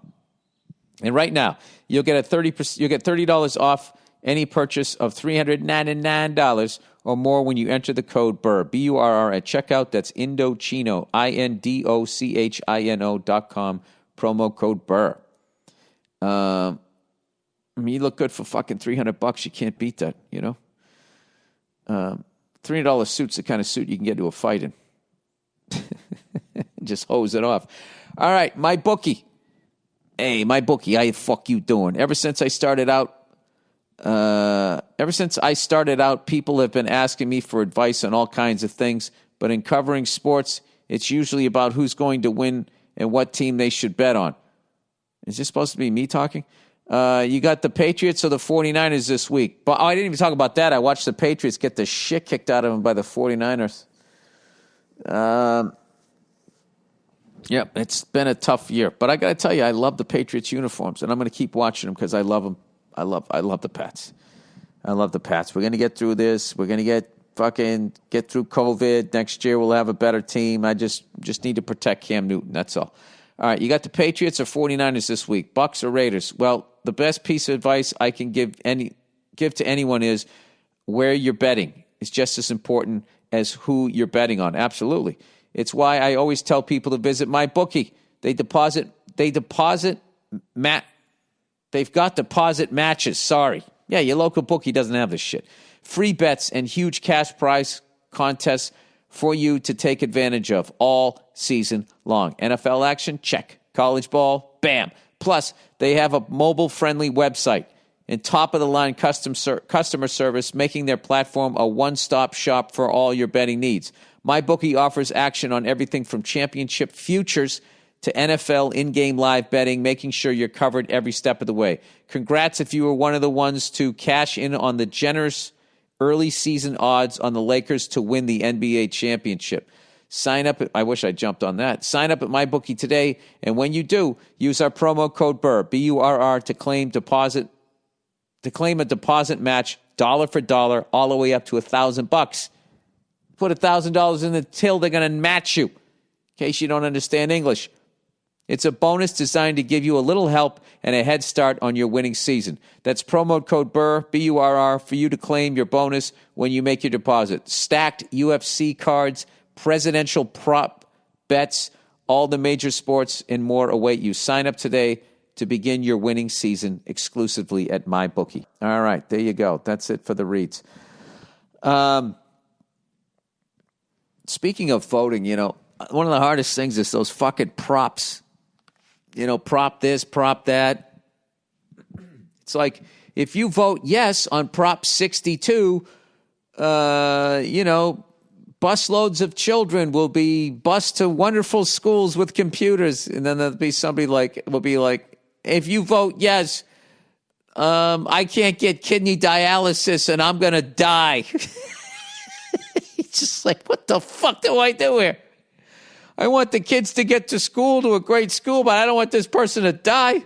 And right now, you'll get $30 off any purchase of $399 or more when you enter the code Burr, B-U-R-R, at checkout. That's Indochino, INDOCHINO.com, promo code Burr. I mean, you look good for fucking $300. You can't beat that, you know? $300 suit's the kind of suit you can get into a fight in. Just hose it off. All right, my bookie. Hey, my bookie, how the fuck you doing? Ever since I started out, people have been asking me for advice on all kinds of things. But in covering sports, it's usually about who's going to win and what team they should bet on. Is this supposed to be me talking? You got the Patriots or the 49ers this week. But I didn't even talk about that. I watched the Patriots get the shit kicked out of them by the 49ers. Yep, it's been a tough year. But I got to tell you, I love the Patriots uniforms, and I'm going to keep watching them because I love them. I love the Pats. I love the Pats. We're going to get through this. We're going to get through COVID. Next year we'll have a better team. I just need to protect Cam Newton. That's all. All right, you got the Patriots or 49ers this week, Bucks or Raiders. Well, the best piece of advice I can give to anyone is where you're betting is just as important as who you're betting on. Absolutely. It's why I always tell people to visit my bookie. They've got deposit matches. Sorry. Yeah, your local bookie doesn't have this shit. Free bets and huge cash prize contests for you to take advantage of all season long. NFL action? Check. College ball? Bam. Plus, they have a mobile-friendly website and top-of-the-line customer service, making their platform a one-stop shop for all your betting needs. MyBookie offers action on everything from championship futures to NFL in-game live betting, making sure you're covered every step of the way. Congrats if you were one of the ones to cash in on the generous early season odds on the Lakers to win the NBA championship. Sign up. I wish I jumped on that. Sign up at MyBookie today, and when you do, use our promo code Burr, B-U-R-R, to claim a deposit match, dollar for dollar, all the way up to $1,000. Put $1,000 in the till, they're going to match you. In case you don't understand English. It's a bonus designed to give you a little help and a head start on your winning season. That's promo code Burr, B-U-R-R, for you to claim your bonus when you make your deposit. Stacked UFC cards, presidential prop bets, all the major sports and more await you. Sign up today to begin your winning season exclusively at MyBookie. All right, there you go. That's it for the reads. Speaking of voting, one of the hardest things is those fucking props. Prop this, prop that. It's like, if you vote yes on Prop 62, busloads of children will be bused to wonderful schools with computers. And then there'll be somebody will be like, if you vote yes, I can't get kidney dialysis and I'm going to die. It's just like, what the fuck do I do here? I want the kids to get to school, to a great school, but I don't want this person to die.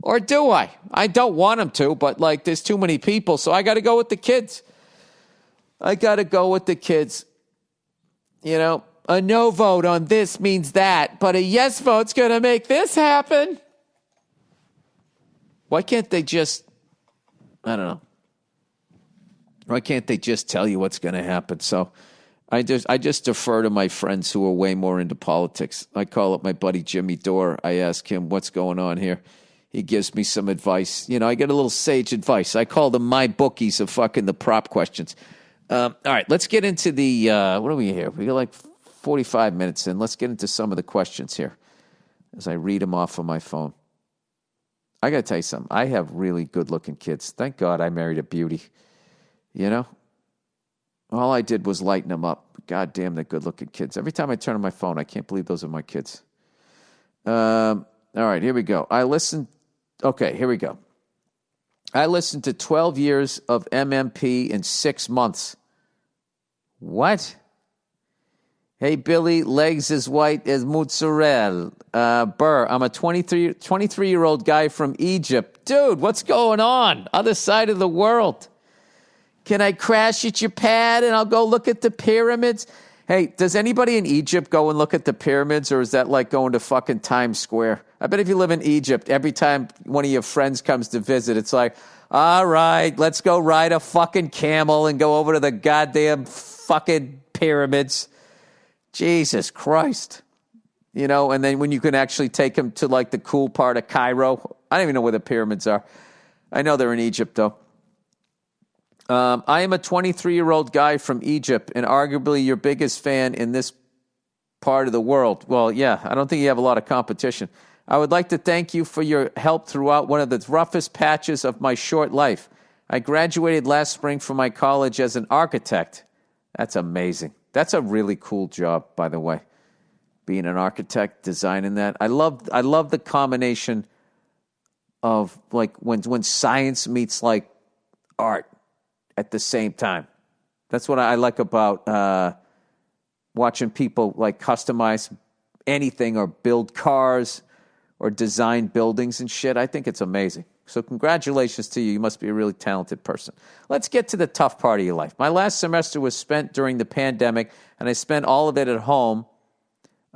Or do I? I don't want them to, but there's too many people, so I got to go with the kids. A no vote on this means that, but a yes vote's going to make this happen. Why can't they just, I don't know. Why can't they just tell you what's going to happen? So I just defer to my friends who are way more into politics. I call up my buddy Jimmy Dore. I ask him, what's going on here? He gives me some advice. I get a little sage advice. I call them my bookies of fucking the prop questions. All right, let's get into the, what are we here? We got 45 minutes in. Let's get into some of the questions here as I read them off of my phone. I got to tell you something. I have really good-looking kids. Thank God I married a beauty. All I did was lighten them up. God damn, they're good-looking kids. Every time I turn on my phone, I can't believe those are my kids. All right, here we go. Here we go. I listened to 12 years of MMP in 6 months. What? Hey, Billy, legs as white as mozzarella. Burr, I'm a 23-year-old guy from Egypt. Dude, what's going on? Other side of the world. Can I crash at your pad and I'll go look at the pyramids? Hey, does anybody in Egypt go and look at the pyramids, or is that like going to fucking Times Square? I bet if you live in Egypt, every time one of your friends comes to visit, it's like, all right, let's go ride a fucking camel and go over to the goddamn fucking pyramids. Jesus Christ. You know, and then when you can actually take them to like the cool part of Cairo. I don't even know where the pyramids are. I know they're in Egypt, though. I am a 23-year-old guy from Egypt and arguably your biggest fan in this part of the world. Well, yeah, I don't think you have a lot of competition. I would like to thank you for your help throughout one of the roughest patches of my short life. I graduated last spring from my college as an architect. That's amazing. That's a really cool job, by the way, being an architect, designing that. I love the combination of like when science meets like art at the same time. That's what I like about watching people like customize anything or build cars or design buildings and shit. I think it's amazing. So congratulations to you. You must be a really talented person. Let's get to the tough part of your life. My last semester was spent during the pandemic, and I spent all of it at home.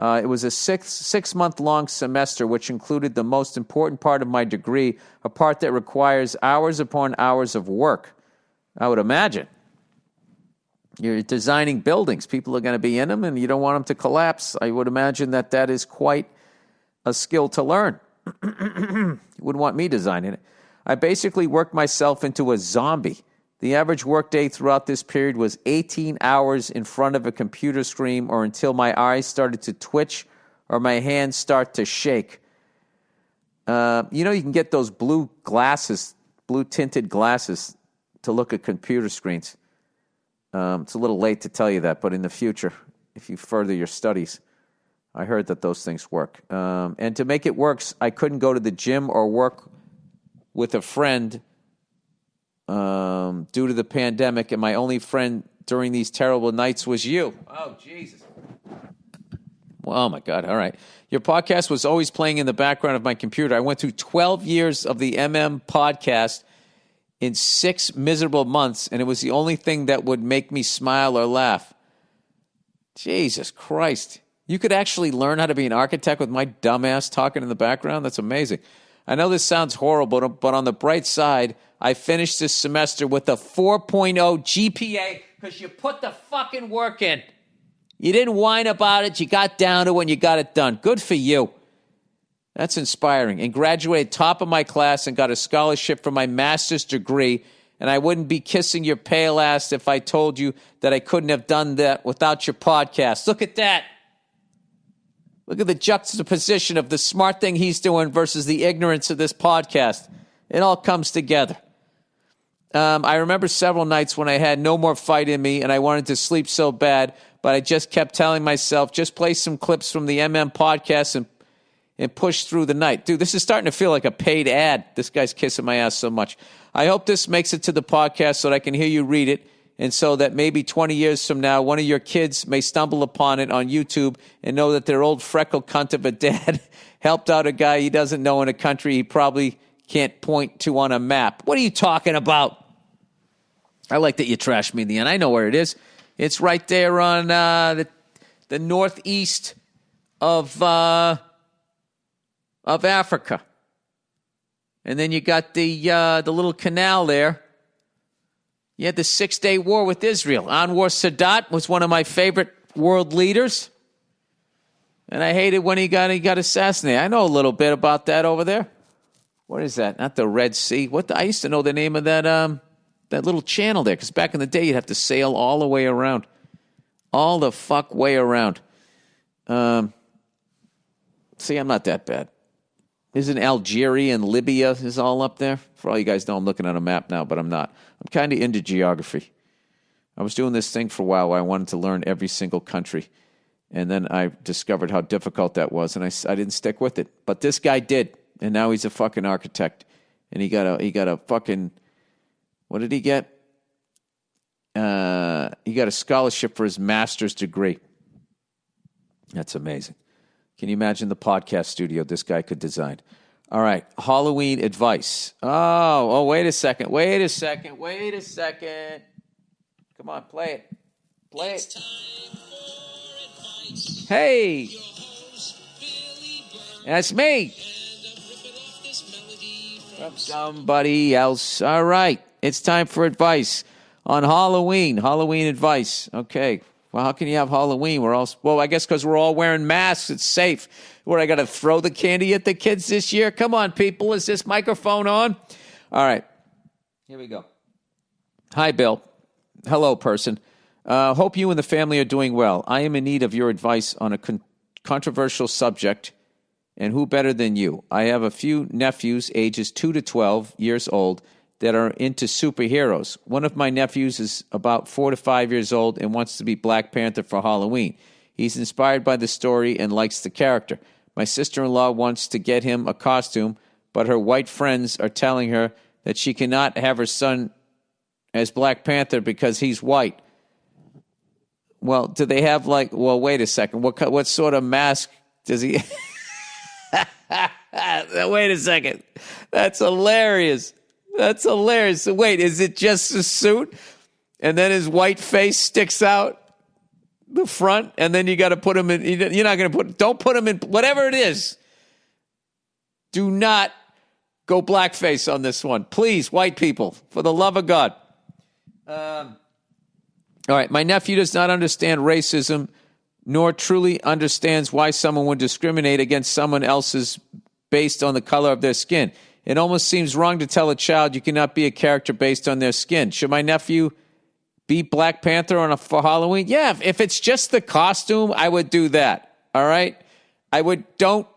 It was a six-month-long semester, which included the most important part of my degree, a part that requires hours upon hours of work. I would imagine. You're designing buildings. People are going to be in them, and you don't want them to collapse. I would imagine that is quite a skill to learn. You wouldn't want me designing it. I basically worked myself into a zombie. The average workday throughout this period was 18 hours in front of a computer screen or until my eyes started to twitch or my hands start to shake. You can get those blue tinted glasses to look at computer screens. It's a little late to tell you that, but in the future, if you further your studies, I heard that those things work. And to make it work, I couldn't go to the gym or work with a friend due to the pandemic, and my only friend during these terrible nights was you. Oh, Jesus. Well, oh, my God. All right. Your podcast was always playing in the background of my computer. I went through 12 years of the MM podcast in 6 miserable months, and it was the only thing that would make me smile or laugh. Jesus Christ. You could actually learn how to be an architect with my dumbass talking in the background? That's amazing. I know this sounds horrible, but on the bright side, I finished this semester with a 4.0 GPA because you put the fucking work in. You didn't whine about it. You got down to it and you got it done. Good for you. That's inspiring. And graduated top of my class and got a scholarship for my master's degree. And I wouldn't be kissing your pale ass if I told you that I couldn't have done that without your podcast. Look at that. Look at the juxtaposition of the smart thing he's doing versus the ignorance of this podcast. It all comes together. I remember several nights when I had no more fight in me and I wanted to sleep so bad, but I just kept telling myself, just play some clips from the MM podcast and push through the night. Dude, this is starting to feel like a paid ad. This guy's kissing my ass so much. I hope this makes it to the podcast so that I can hear you read it, and so that maybe 20 years from now, one of your kids may stumble upon it on YouTube and know that their old freckled cunt of a dad helped out a guy he doesn't know in a country he probably can't point to on a map. What are you talking about? I like that you trashed me in the end. I know where it is. It's right there on the northeast of Africa. And then you got the little canal there. You had the 6-Day War with Israel. Anwar Sadat was one of my favorite world leaders. And I hated when he got assassinated. I know a little bit about that over there. What is that? Not the Red Sea. I used to know the name of that little channel there, because back in the day you'd have to sail all the way around. All the fuck way around. See, I'm not that bad. Isn't Algeria and Libya is all up there? For all you guys know, I'm looking at a map now, but I'm not. I'm kind of into geography. I was doing this thing for a while where I wanted to learn every single country. And then I discovered how difficult that was, and I didn't stick with it. But this guy did, and now he's a fucking architect. And he got a fucking, what did he get? He got a scholarship for his master's degree. That's amazing. Can you imagine the podcast studio this guy could design? All right, Halloween advice. Oh, wait a second. Come on, play it. Play it. Hey, that's me. From somebody else. All right, it's time for advice on Halloween. Halloween advice. Okay. Well, how can you have Halloween? Well, I guess because we're all wearing masks. It's safe. Where I got to throw the candy at the kids this year? Come on, people. Is this microphone on? All right. Here we go. Hi, Bill. Hello, person. Hope you and the family are doing well. I am in need of your advice on a controversial subject, and who better than you? I have a few nephews, ages 2 to 12 years old, that are into superheroes. One of my nephews is about 4 to 5 years old and wants to be Black Panther for Halloween. He's inspired by the story and likes the character. My sister-in-law wants to get him a costume, but her white friends are telling her that she cannot have her son as Black Panther because he's white. Well, do they have wait a second. What sort of mask does he... Wait a second. That's hilarious. That's hilarious. So wait, is it just a suit? And then his white face sticks out the front, and then you got to put him in. You're not going to don't put him in, whatever it is. Do not go blackface on this one. Please, white people, for the love of God. All right, my nephew does not understand racism, nor truly understands why someone would discriminate against someone else's based on the color of their skin. It almost seems wrong to tell a child you cannot be a character based on their skin. Should my nephew be Black Panther for Halloween? Yeah, if it's just the costume, I would do that. All right? Don't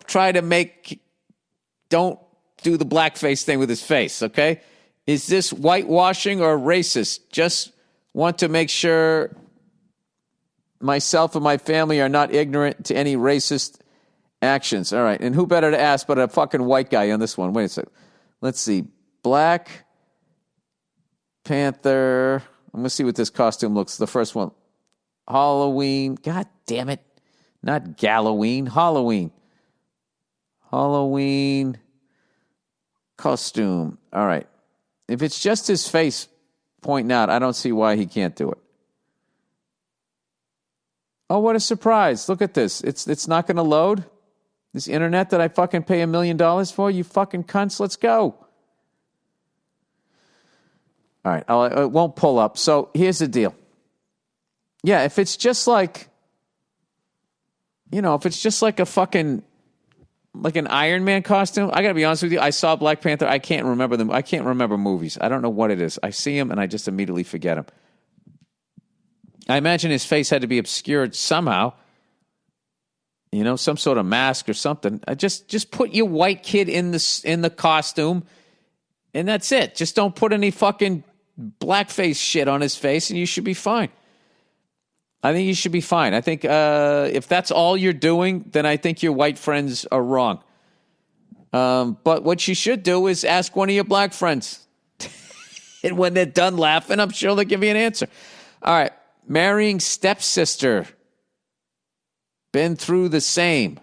do the blackface thing with his face, okay? Is this whitewashing or racist? Just want to make sure myself and my family are not ignorant to any racist actions. All right, and who better to ask but a fucking white guy on this one? Wait a second. Let's see. Black Panther. I'm going to see what this costume looks. The first one. Halloween. God damn it. Not Galloween. Halloween. Halloween costume. All right. If it's just his face pointing out, I don't see why he can't do it. Oh, what a surprise. Look at this. It's not going to load. This internet that I fucking pay $1 million for, you fucking cunts, let's go. All right, it won't pull up. So here's the deal. Yeah, if it's just like a fucking, like an Iron Man costume, I got to be honest with you, I saw Black Panther, I can't remember them. I can't remember movies. I don't know what it is. I see him and I just immediately forget him. I imagine his face had to be obscured somehow. Some sort of mask or something. Just put your white kid in the costume, and that's it. Just don't put any fucking blackface shit on his face, and you should be fine. I think you should be fine. I think if that's all you're doing, then I think your white friends are wrong. But what you should do is ask one of your black friends. And when they're done laughing, I'm sure they'll give you an answer. All right. Marrying stepsister. Been through the same.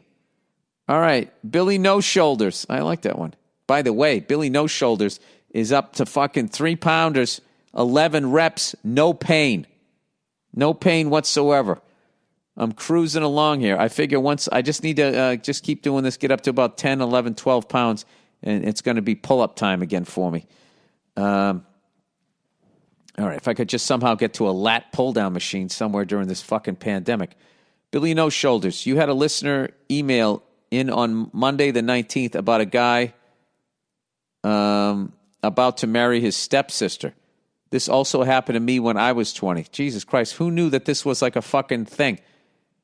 All right. Billy No Shoulders. I like that one. By the way, Billy No Shoulders is up to fucking 3-pounders, 11 reps, no pain. No pain whatsoever. I'm cruising along here. I figure once I just need to just keep doing this, get up to about 10, 11, 12 pounds, and it's going to be pull-up time again for me. All right. If I could just somehow get to a lat pull-down machine somewhere during this fucking pandemic. Billy No Shoulders, you had a listener email in on Monday the 19th about a guy about to marry his stepsister. This also happened to me when I was 20. Jesus Christ, who knew that this was like a fucking thing?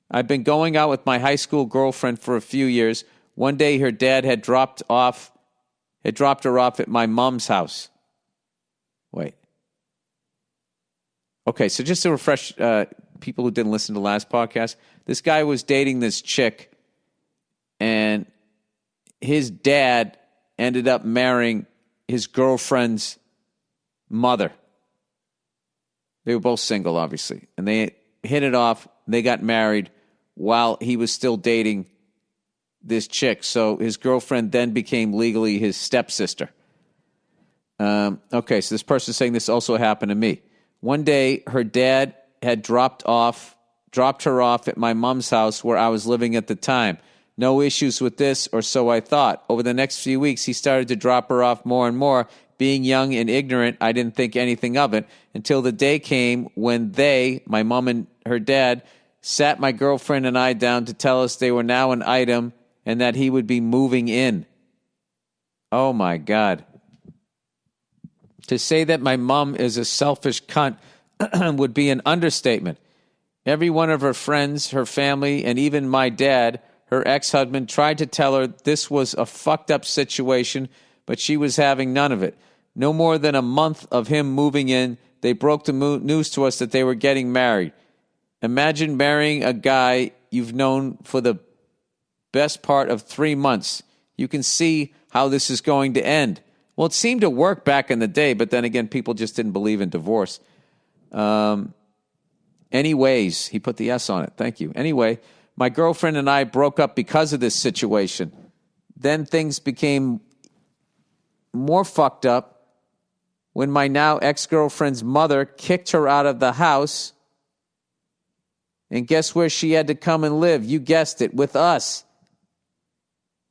I've been going out with my high school girlfriend for a few years. One day her dad had dropped her off at my mom's house. Wait. Okay, so just to refresh people who didn't listen to the last podcast, this guy was dating this chick, and his dad ended up marrying his girlfriend's mother. They were both single, obviously, and they hit it off. They got married while he was still dating this chick. So his girlfriend then became legally his stepsister. Okay, so this person's saying this also happened to me. One day, her dad had dropped off dropped her off at my mom's house where I was living at the time. No issues with this, or so I thought. Over the next few weeks, he started to drop her off more and more. Being young and ignorant, I didn't think anything of it until the day came when they, my mom and her dad, sat my girlfriend and I down to tell us they were now an item and that he would be moving in. Oh, my God. To say that my mom is a selfish cunt would be an understatement. Every one of her friends, her family, and even my dad, her ex-husband, tried to tell her this was a fucked up situation, but she was having none of it. No more than a month of him moving in, they broke the news to us that they were getting married. Imagine marrying a guy you've known for the best part of 3 months. You can see how this is going to end. Well, it seemed to work back in the day, but then again, people just didn't believe in divorce. Anyways, he put the S on it. Thank you. Anyway, my girlfriend and I broke up because of this situation. Then things became more fucked up when my now ex-girlfriend's mother kicked her out of the house. And guess where she had to come and live? You guessed it, with us.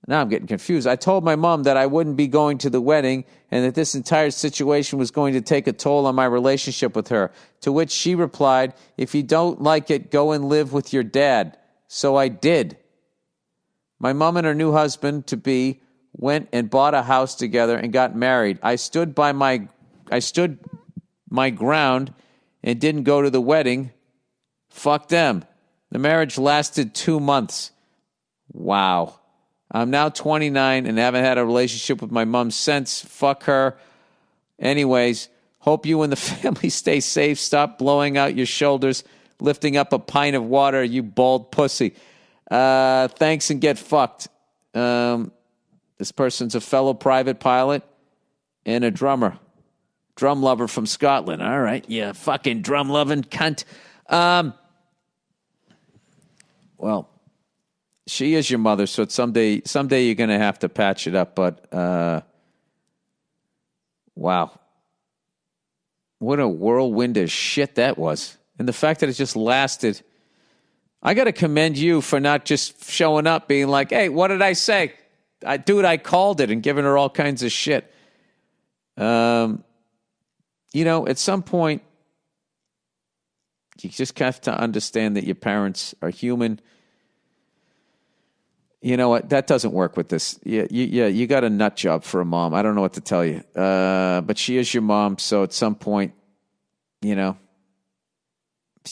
Now I'm getting confused. I told my mom that I wouldn't be going to the wedding and that this entire situation was going to take a toll on my relationship with her. To which she replied, if you don't like it, go and live with your dad. So I did. My mom and her new husband-to-be went and bought a house together and got married. I stood my ground and didn't go to the wedding. Fuck them. The marriage lasted 2 months. Wow. I'm now 29 and haven't had a relationship with my mom since. Fuck her. Anyways, hope you and the family stay safe. Stop blowing out your shoulders, lifting up a pint of water, you bald pussy. Thanks and get fucked. This person's a fellow private pilot and a drummer. Drum lover from Scotland. All right, you fucking drum-loving cunt. Well, she is your mother, so someday you're going to have to patch it up. But, wow. What a whirlwind of shit that was. And the fact that it just lasted. I got to commend you for not just showing up being like, hey, what did I say? I called it, and giving her all kinds of shit. At some point, you just have to understand that your parents are human. You know what? That doesn't work with this. You got a nut job for a mom. I don't know what to tell you. But she is your mom, so at some point, if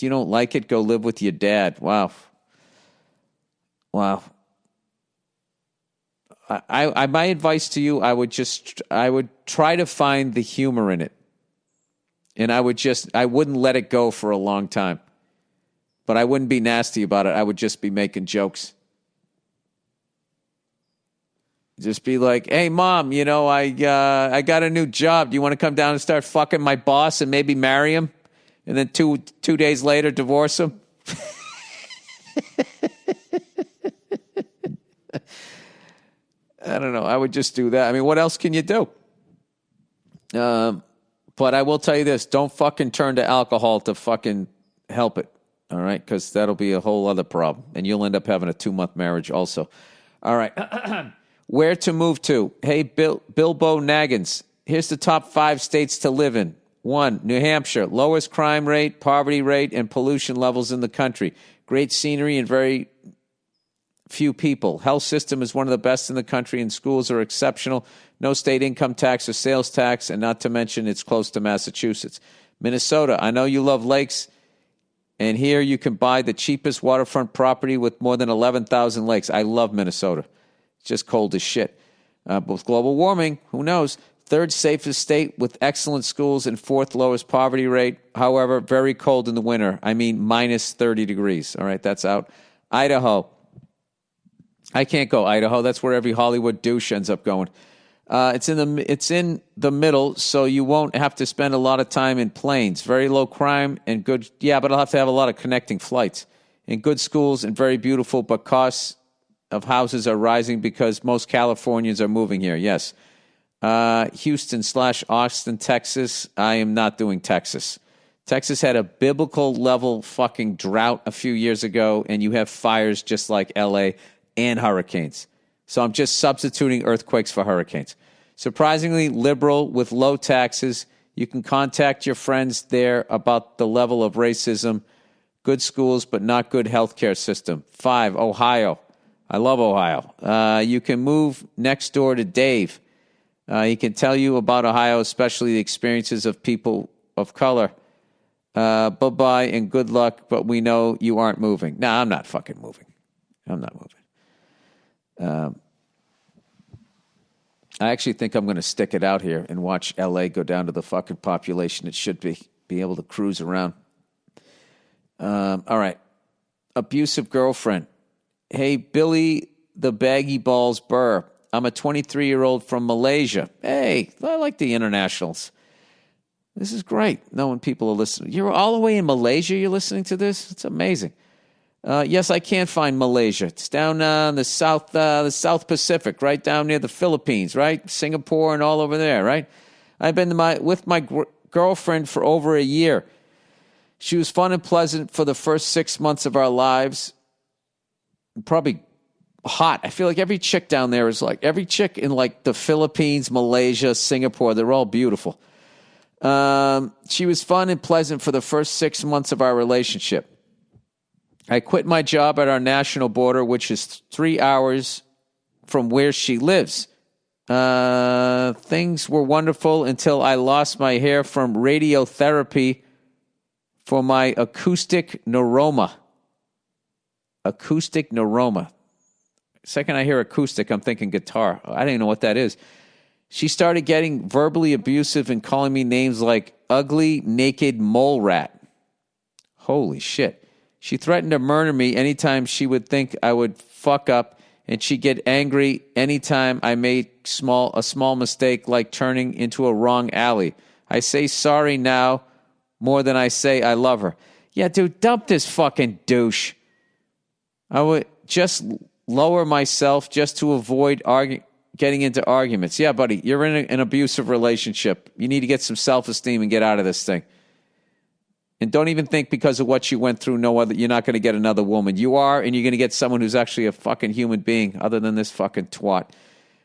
you don't like it, go live with your dad. Wow. My advice to you, I would try to find the humor in it. And I wouldn't let it go for a long time. But I wouldn't be nasty about it. I would just be making jokes. Just be like, hey, Mom, I got a new job. Do you want to come down and start fucking my boss and maybe marry him? And then two days later, divorce him? I don't know. I would just do that. I mean, what else can you do? But I will tell you this. Don't fucking turn to alcohol to fucking help it. All right? Because that'll be a whole other problem. And you'll end up having a 2-month marriage also. All right. Where to move to? Hey, Bilbo Naggins. Here's the top 5 states to live in. 1, New Hampshire. Lowest crime rate, poverty rate, and pollution levels in the country. Great scenery and very few people. Health system is one of the best in the country, and schools are exceptional. No state income tax or sales tax, and not to mention it's close to Massachusetts. Minnesota. I know you love lakes, and here you can buy the cheapest waterfront property with more than 11,000 lakes. I love Minnesota. It's just cold as shit. But with global warming, who knows? 3rd safest state with excellent schools and 4th lowest poverty rate. However, very cold in the winter. I mean, minus 30 degrees. All right, that's out. Idaho. I can't go Idaho. That's where every Hollywood douche ends up going. It's in the middle, so you won't have to spend a lot of time in planes. Very low crime and good. Yeah, but I'll have to have a lot of connecting flights. And good schools and very beautiful, but costs of houses are rising because most Californians are moving here. Yes. Houston/Austin, Texas. I am not doing Texas. Texas had a biblical level fucking drought a few years ago, and you have fires just like LA and hurricanes. So I'm just substituting earthquakes for hurricanes. Surprisingly liberal with low taxes. You can contact your friends there about the level of racism. Good schools, but not good healthcare system. 5, Ohio. I love Ohio. You can move next door to Dave. He can tell you about Ohio, especially the experiences of people of color. Bye-bye and good luck, but we know you aren't moving. No, I'm not fucking moving. I'm not moving. I actually think I'm going to stick it out here and watch L.A. go down to the fucking population it should be able to cruise around. All right. Abusive girlfriend. Hey, Billy the Baggy Balls Burr. I'm a 23-year-old from Malaysia. Hey, I like the internationals. This is great knowing people are listening. You're all the way in Malaysia, you're listening to this? It's amazing. Yes, I can find Malaysia. It's down in the South Pacific, right down near the Philippines, right? Singapore and all over there, right? I've been with my girlfriend for over a year. She was fun and pleasant for the first 6 months of our lives. Probably hot. I feel like every chick down there is like, every chick in like the Philippines, Malaysia, Singapore, they're all beautiful. She was fun and pleasant for the first 6 months of our relationship. I quit my job at our national border, which is 3 hours from where she lives. Things were wonderful until I lost my hair from radiotherapy for my acoustic neuroma. Acoustic neuroma. Second I hear acoustic, I'm thinking guitar. I don't even know what that is. She started getting verbally abusive and calling me names like ugly, naked mole rat. Holy shit. She threatened to murder me anytime she would think I would fuck up, and she'd get angry anytime I made a small mistake like turning into a wrong alley. I say sorry now more than I say I love her. Yeah, dude, dump this fucking douche. I would just lower myself just to avoid getting into arguments. Yeah, buddy, you're in an abusive relationship. You need to get some self-esteem and get out of this thing. And don't even think because of what you went through, you're not going to get another woman. You are, and you're going to get someone who's actually a fucking human being other than this fucking twat.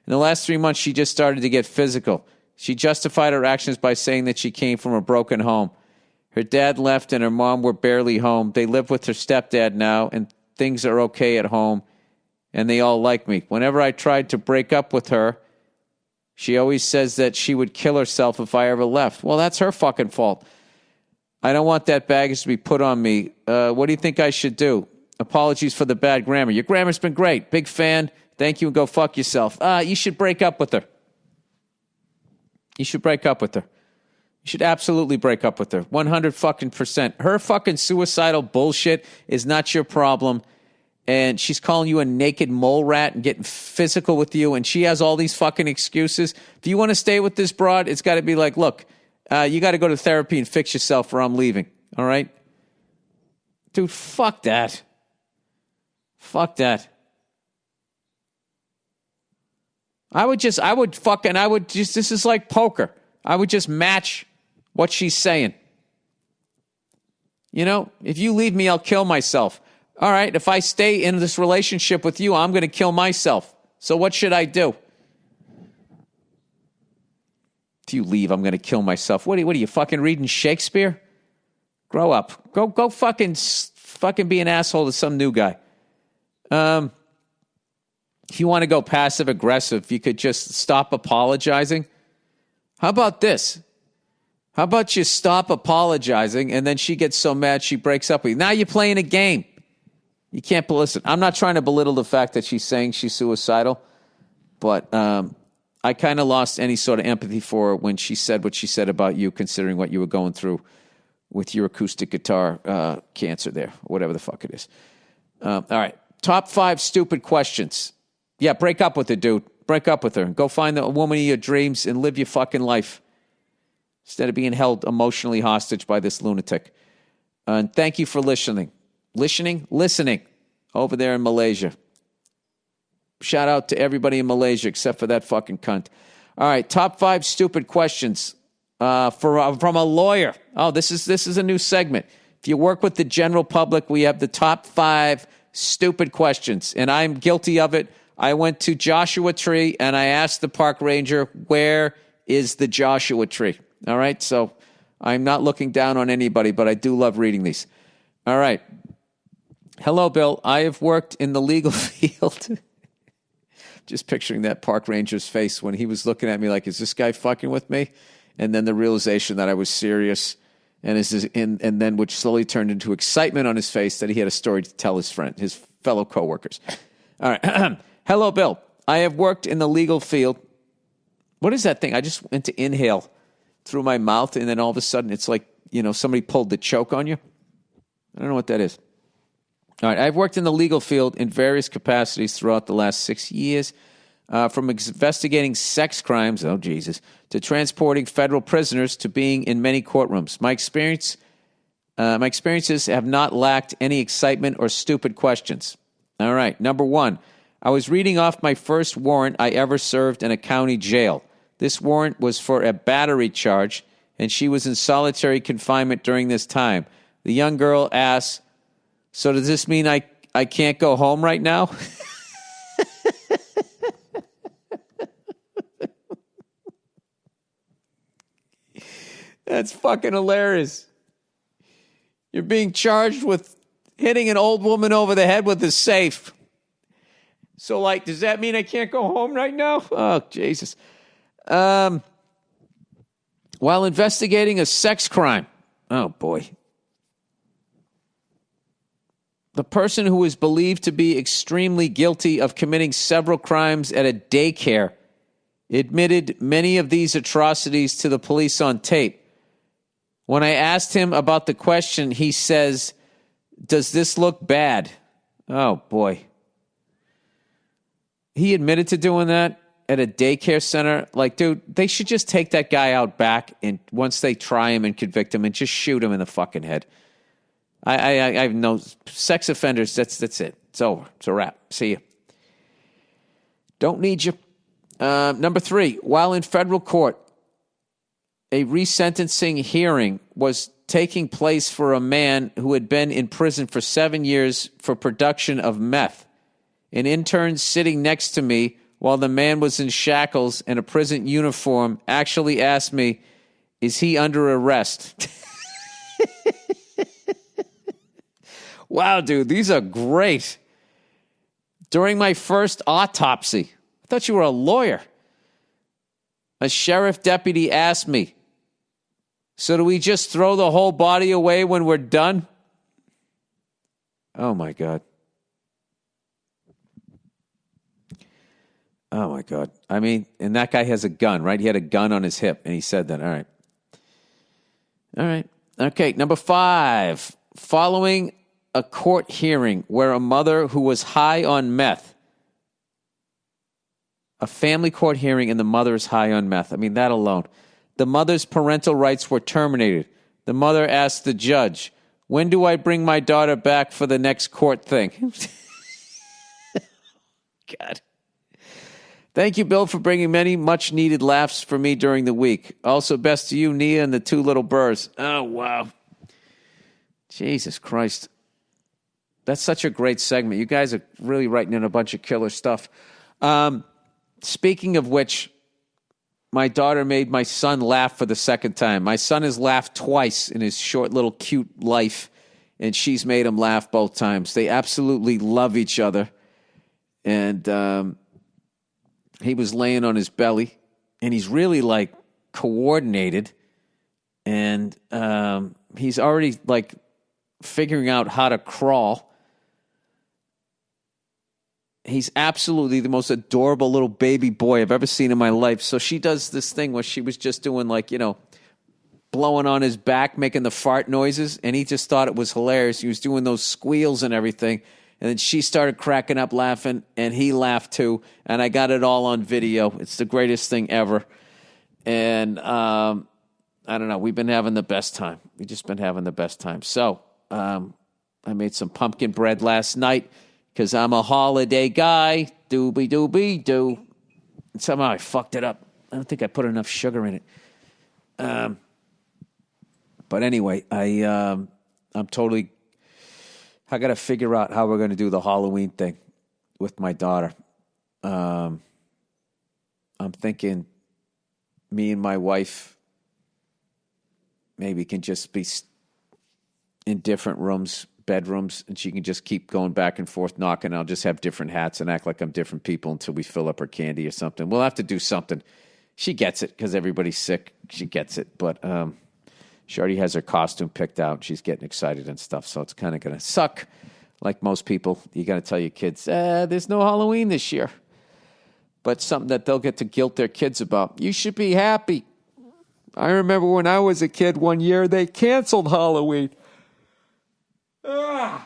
In the last 3 months, she just started to get physical. She justified her actions by saying that she came from a broken home. Her dad left and her mom were barely home. They live with her stepdad now, and things are okay at home, and they all like me. Whenever I tried to break up with her, she always says that she would kill herself if I ever left. Well, that's her fucking fault. I don't want that baggage to be put on me. What do you think I should do? Apologies for the bad grammar. Your grammar's been great. Big fan. Thank you, and go fuck yourself. You should break up with her. You should break up with her. You should absolutely break up with her. 100 fucking %. Her fucking suicidal bullshit is not your problem. And she's calling you a naked mole rat and getting physical with you. And she has all these fucking excuses. If you want to stay with this broad, it's got to be like, look, you got to go to therapy and fix yourself or I'm leaving. All right? Dude, fuck that. Fuck that. This is like poker. I would just match what she's saying. You know, if you leave me, I'll kill myself. All right, if I stay in this relationship with you, I'm going to kill myself. So what should I do? If you leave, I'm going to kill myself. What are you fucking reading Shakespeare? Grow up. Go fucking be an asshole to some new guy. If you want to go passive aggressive, you could just stop apologizing. How about this? How about you stop apologizing and then she gets so mad she breaks up with you? Now you're playing a game. You can't listen. I'm not trying to belittle the fact that she's saying she's suicidal, but I kind of lost any sort of empathy for her when she said what she said about you, considering what you were going through with your acoustic guitar cancer there, whatever the fuck it is. All right. Top 5 stupid questions. Yeah, break up with her, dude. Break up with her. Go find the woman of your dreams and live your fucking life instead of being held emotionally hostage by this lunatic. And thank you for listening. Listening over there in Malaysia. Shout out to everybody in Malaysia except for that fucking cunt. All right, top 5 stupid questions. from a lawyer. Oh, this is a new segment. If you work with the general public, we have the top 5 stupid questions, and I'm guilty of it. I went to Joshua Tree, and I asked the park ranger, where is the Joshua Tree? All right, so I'm not looking down on anybody, but I do love reading these. All right. Hello, Bill. I have worked in the legal field. Just picturing that park ranger's face when he was looking at me like, is this guy fucking with me? And then the realization that I was serious, and then which slowly turned into excitement on his face that he had a story to tell his fellow coworkers. All right. Hello, Bill. I have worked in the legal field. What is that thing? I just went to inhale through my mouth, and then all of a sudden it's like, somebody pulled the choke on you. I don't know what that is. All right. I've worked in the legal field in various capacities throughout the last 6 years, from investigating sex crimes, oh Jesus, to transporting federal prisoners to being in many courtrooms. My experiences have not lacked any excitement or stupid questions. All right. Number 1, I was reading off my first warrant I ever served in a county jail. This warrant was for a battery charge, and she was in solitary confinement during this time. The young girl asks, so does this mean I can't go home right now? That's fucking hilarious. You're being charged with hitting an old woman over the head with a safe. So, does that mean I can't go home right now? Oh, Jesus. While investigating a sex crime. Oh, boy. The person who is believed to be extremely guilty of committing several crimes at a daycare admitted many of these atrocities to the police on tape. When I asked him about the question, he says, does this look bad? Oh, boy. He admitted to doing that at a daycare center. Dude, they should just take that guy out back, and once they try him and convict him, and just shoot him in the fucking head. I have no sex offenders. That's it. It's over. It's a wrap. See you. Don't need you. Number 3, while in federal court, a resentencing hearing was taking place for a man who had been in prison for 7 years for production of meth. An intern sitting next to me while the man was in shackles and a prison uniform actually asked me, is he under arrest? Wow, dude, these are great. During my first autopsy, I thought you were a lawyer. A sheriff deputy asked me, so do we just throw the whole body away when we're done? Oh, my God. Oh, my God. I mean, and that guy has a gun, right? He had a gun on his hip, and he said that. All right. All right. Okay, number 5. Following a court hearing where a mother who was high on meth, a family court hearing and the mother is high on meth. I mean, that alone. The mother's parental rights were terminated. The mother asked the judge, when do I bring my daughter back for the next court thing? God. Thank you, Bill, for bringing many much-needed laughs for me during the week. Also, best to you, Nia, and the 2 little Burrs. Oh, wow. Jesus Christ. That's such a great segment. You guys are really writing in a bunch of killer stuff. Speaking of which, my daughter made my son laugh for the second time. My son has laughed twice in his short little cute life, and she's made him laugh both times. They absolutely love each other. And he was laying on his belly, and he's really, coordinated. And he's already, figuring out how to crawl. He's absolutely the most adorable little baby boy I've ever seen in my life. So she does this thing where she was just doing blowing on his back, making the fart noises. And he just thought it was hilarious. He was doing those squeals and everything. And then she started cracking up laughing, and he laughed too. And I got it all on video. It's the greatest thing ever. And I don't know. We've been having the best time. We've just been having the best time. So I made some pumpkin bread last night, because I'm a holiday guy. Doobie-doobie-doo. And somehow I fucked it up. I don't think I put enough sugar in it. But anyway, I got to figure out how we're going to do the Halloween thing with my daughter. I'm thinking me and my wife maybe can just be in different bedrooms, and she can just keep going back and forth knocking. I'll just have different hats and act like I'm different people until we fill up her candy or something. We'll have to do something. She gets it because everybody's sick. She gets it. But she already has her costume picked out. She's getting excited and stuff, so it's kind of going to suck. Like most people, you got to tell your kids, there's no Halloween this year. But something that they'll get to guilt their kids about. You should be happy. I remember when I was a kid one year, they canceled Halloween.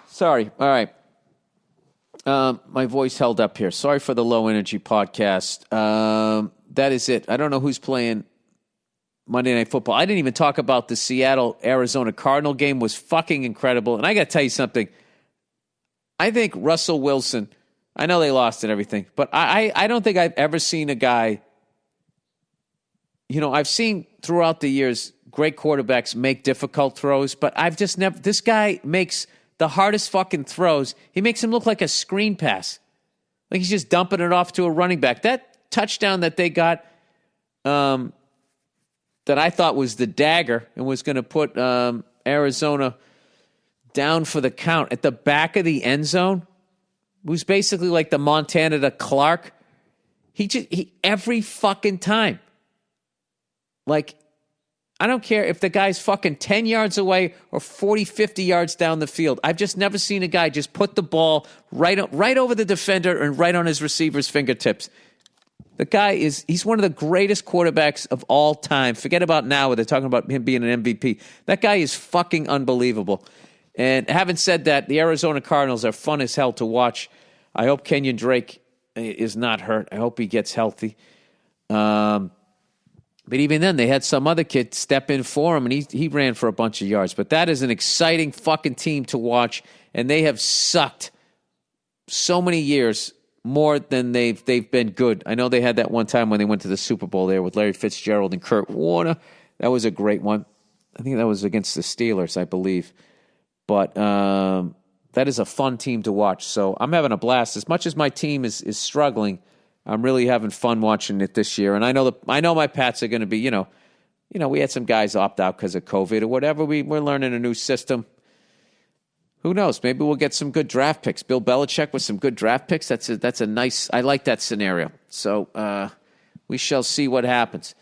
Sorry. All right. My voice held up here. Sorry for the low energy podcast. That is it. I don't know who's playing Monday Night Football. I didn't even talk about the Seattle-Arizona Cardinal game. Was fucking incredible. And I got to tell you something. I think Russell Wilson, I know they lost and everything, but I don't think I've ever seen a guy, I've seen throughout the years great quarterbacks make difficult throws, but I've just never, this guy makes the hardest fucking throws. He makes him look like a screen pass. Like he's just dumping it off to a running back. That touchdown that they got, that I thought was the dagger and was going to put Arizona down for the count at the back of the end zone, was basically like the Montana to Clark. He every fucking time. Like, I don't care if the guy's fucking 10 yards away or 40, 50 yards down the field. I've just never seen a guy just put the ball right over the defender and right on his receiver's fingertips. The guy he's one of the greatest quarterbacks of all time. Forget about now where they're talking about him being an MVP. That guy is fucking unbelievable. And having said that, the Arizona Cardinals are fun as hell to watch. I hope Kenyon Drake is not hurt. I hope he gets healthy. But even then, they had some other kid step in for him, and he ran for a bunch of yards. But that is an exciting fucking team to watch, and they have sucked so many years more than they've been good. I know they had that one time when they went to the Super Bowl there with Larry Fitzgerald and Kurt Warner. That was a great one. I think that was against the Steelers, I believe. But that is a fun team to watch. So I'm having a blast. As much as my team is struggling, I'm really having fun watching it this year. And I know my Pats are going to be, we had some guys opt out because of COVID or whatever. We're learning a new system. Who knows? Maybe we'll get some good draft picks. Bill Belichick with some good draft picks. That's a nice. I like that scenario. So we shall see what happens.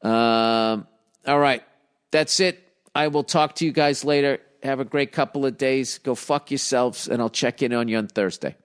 All right, that's it. I will talk to you guys later. Have a great couple of days. Go fuck yourselves, and I'll check in on you on Thursday.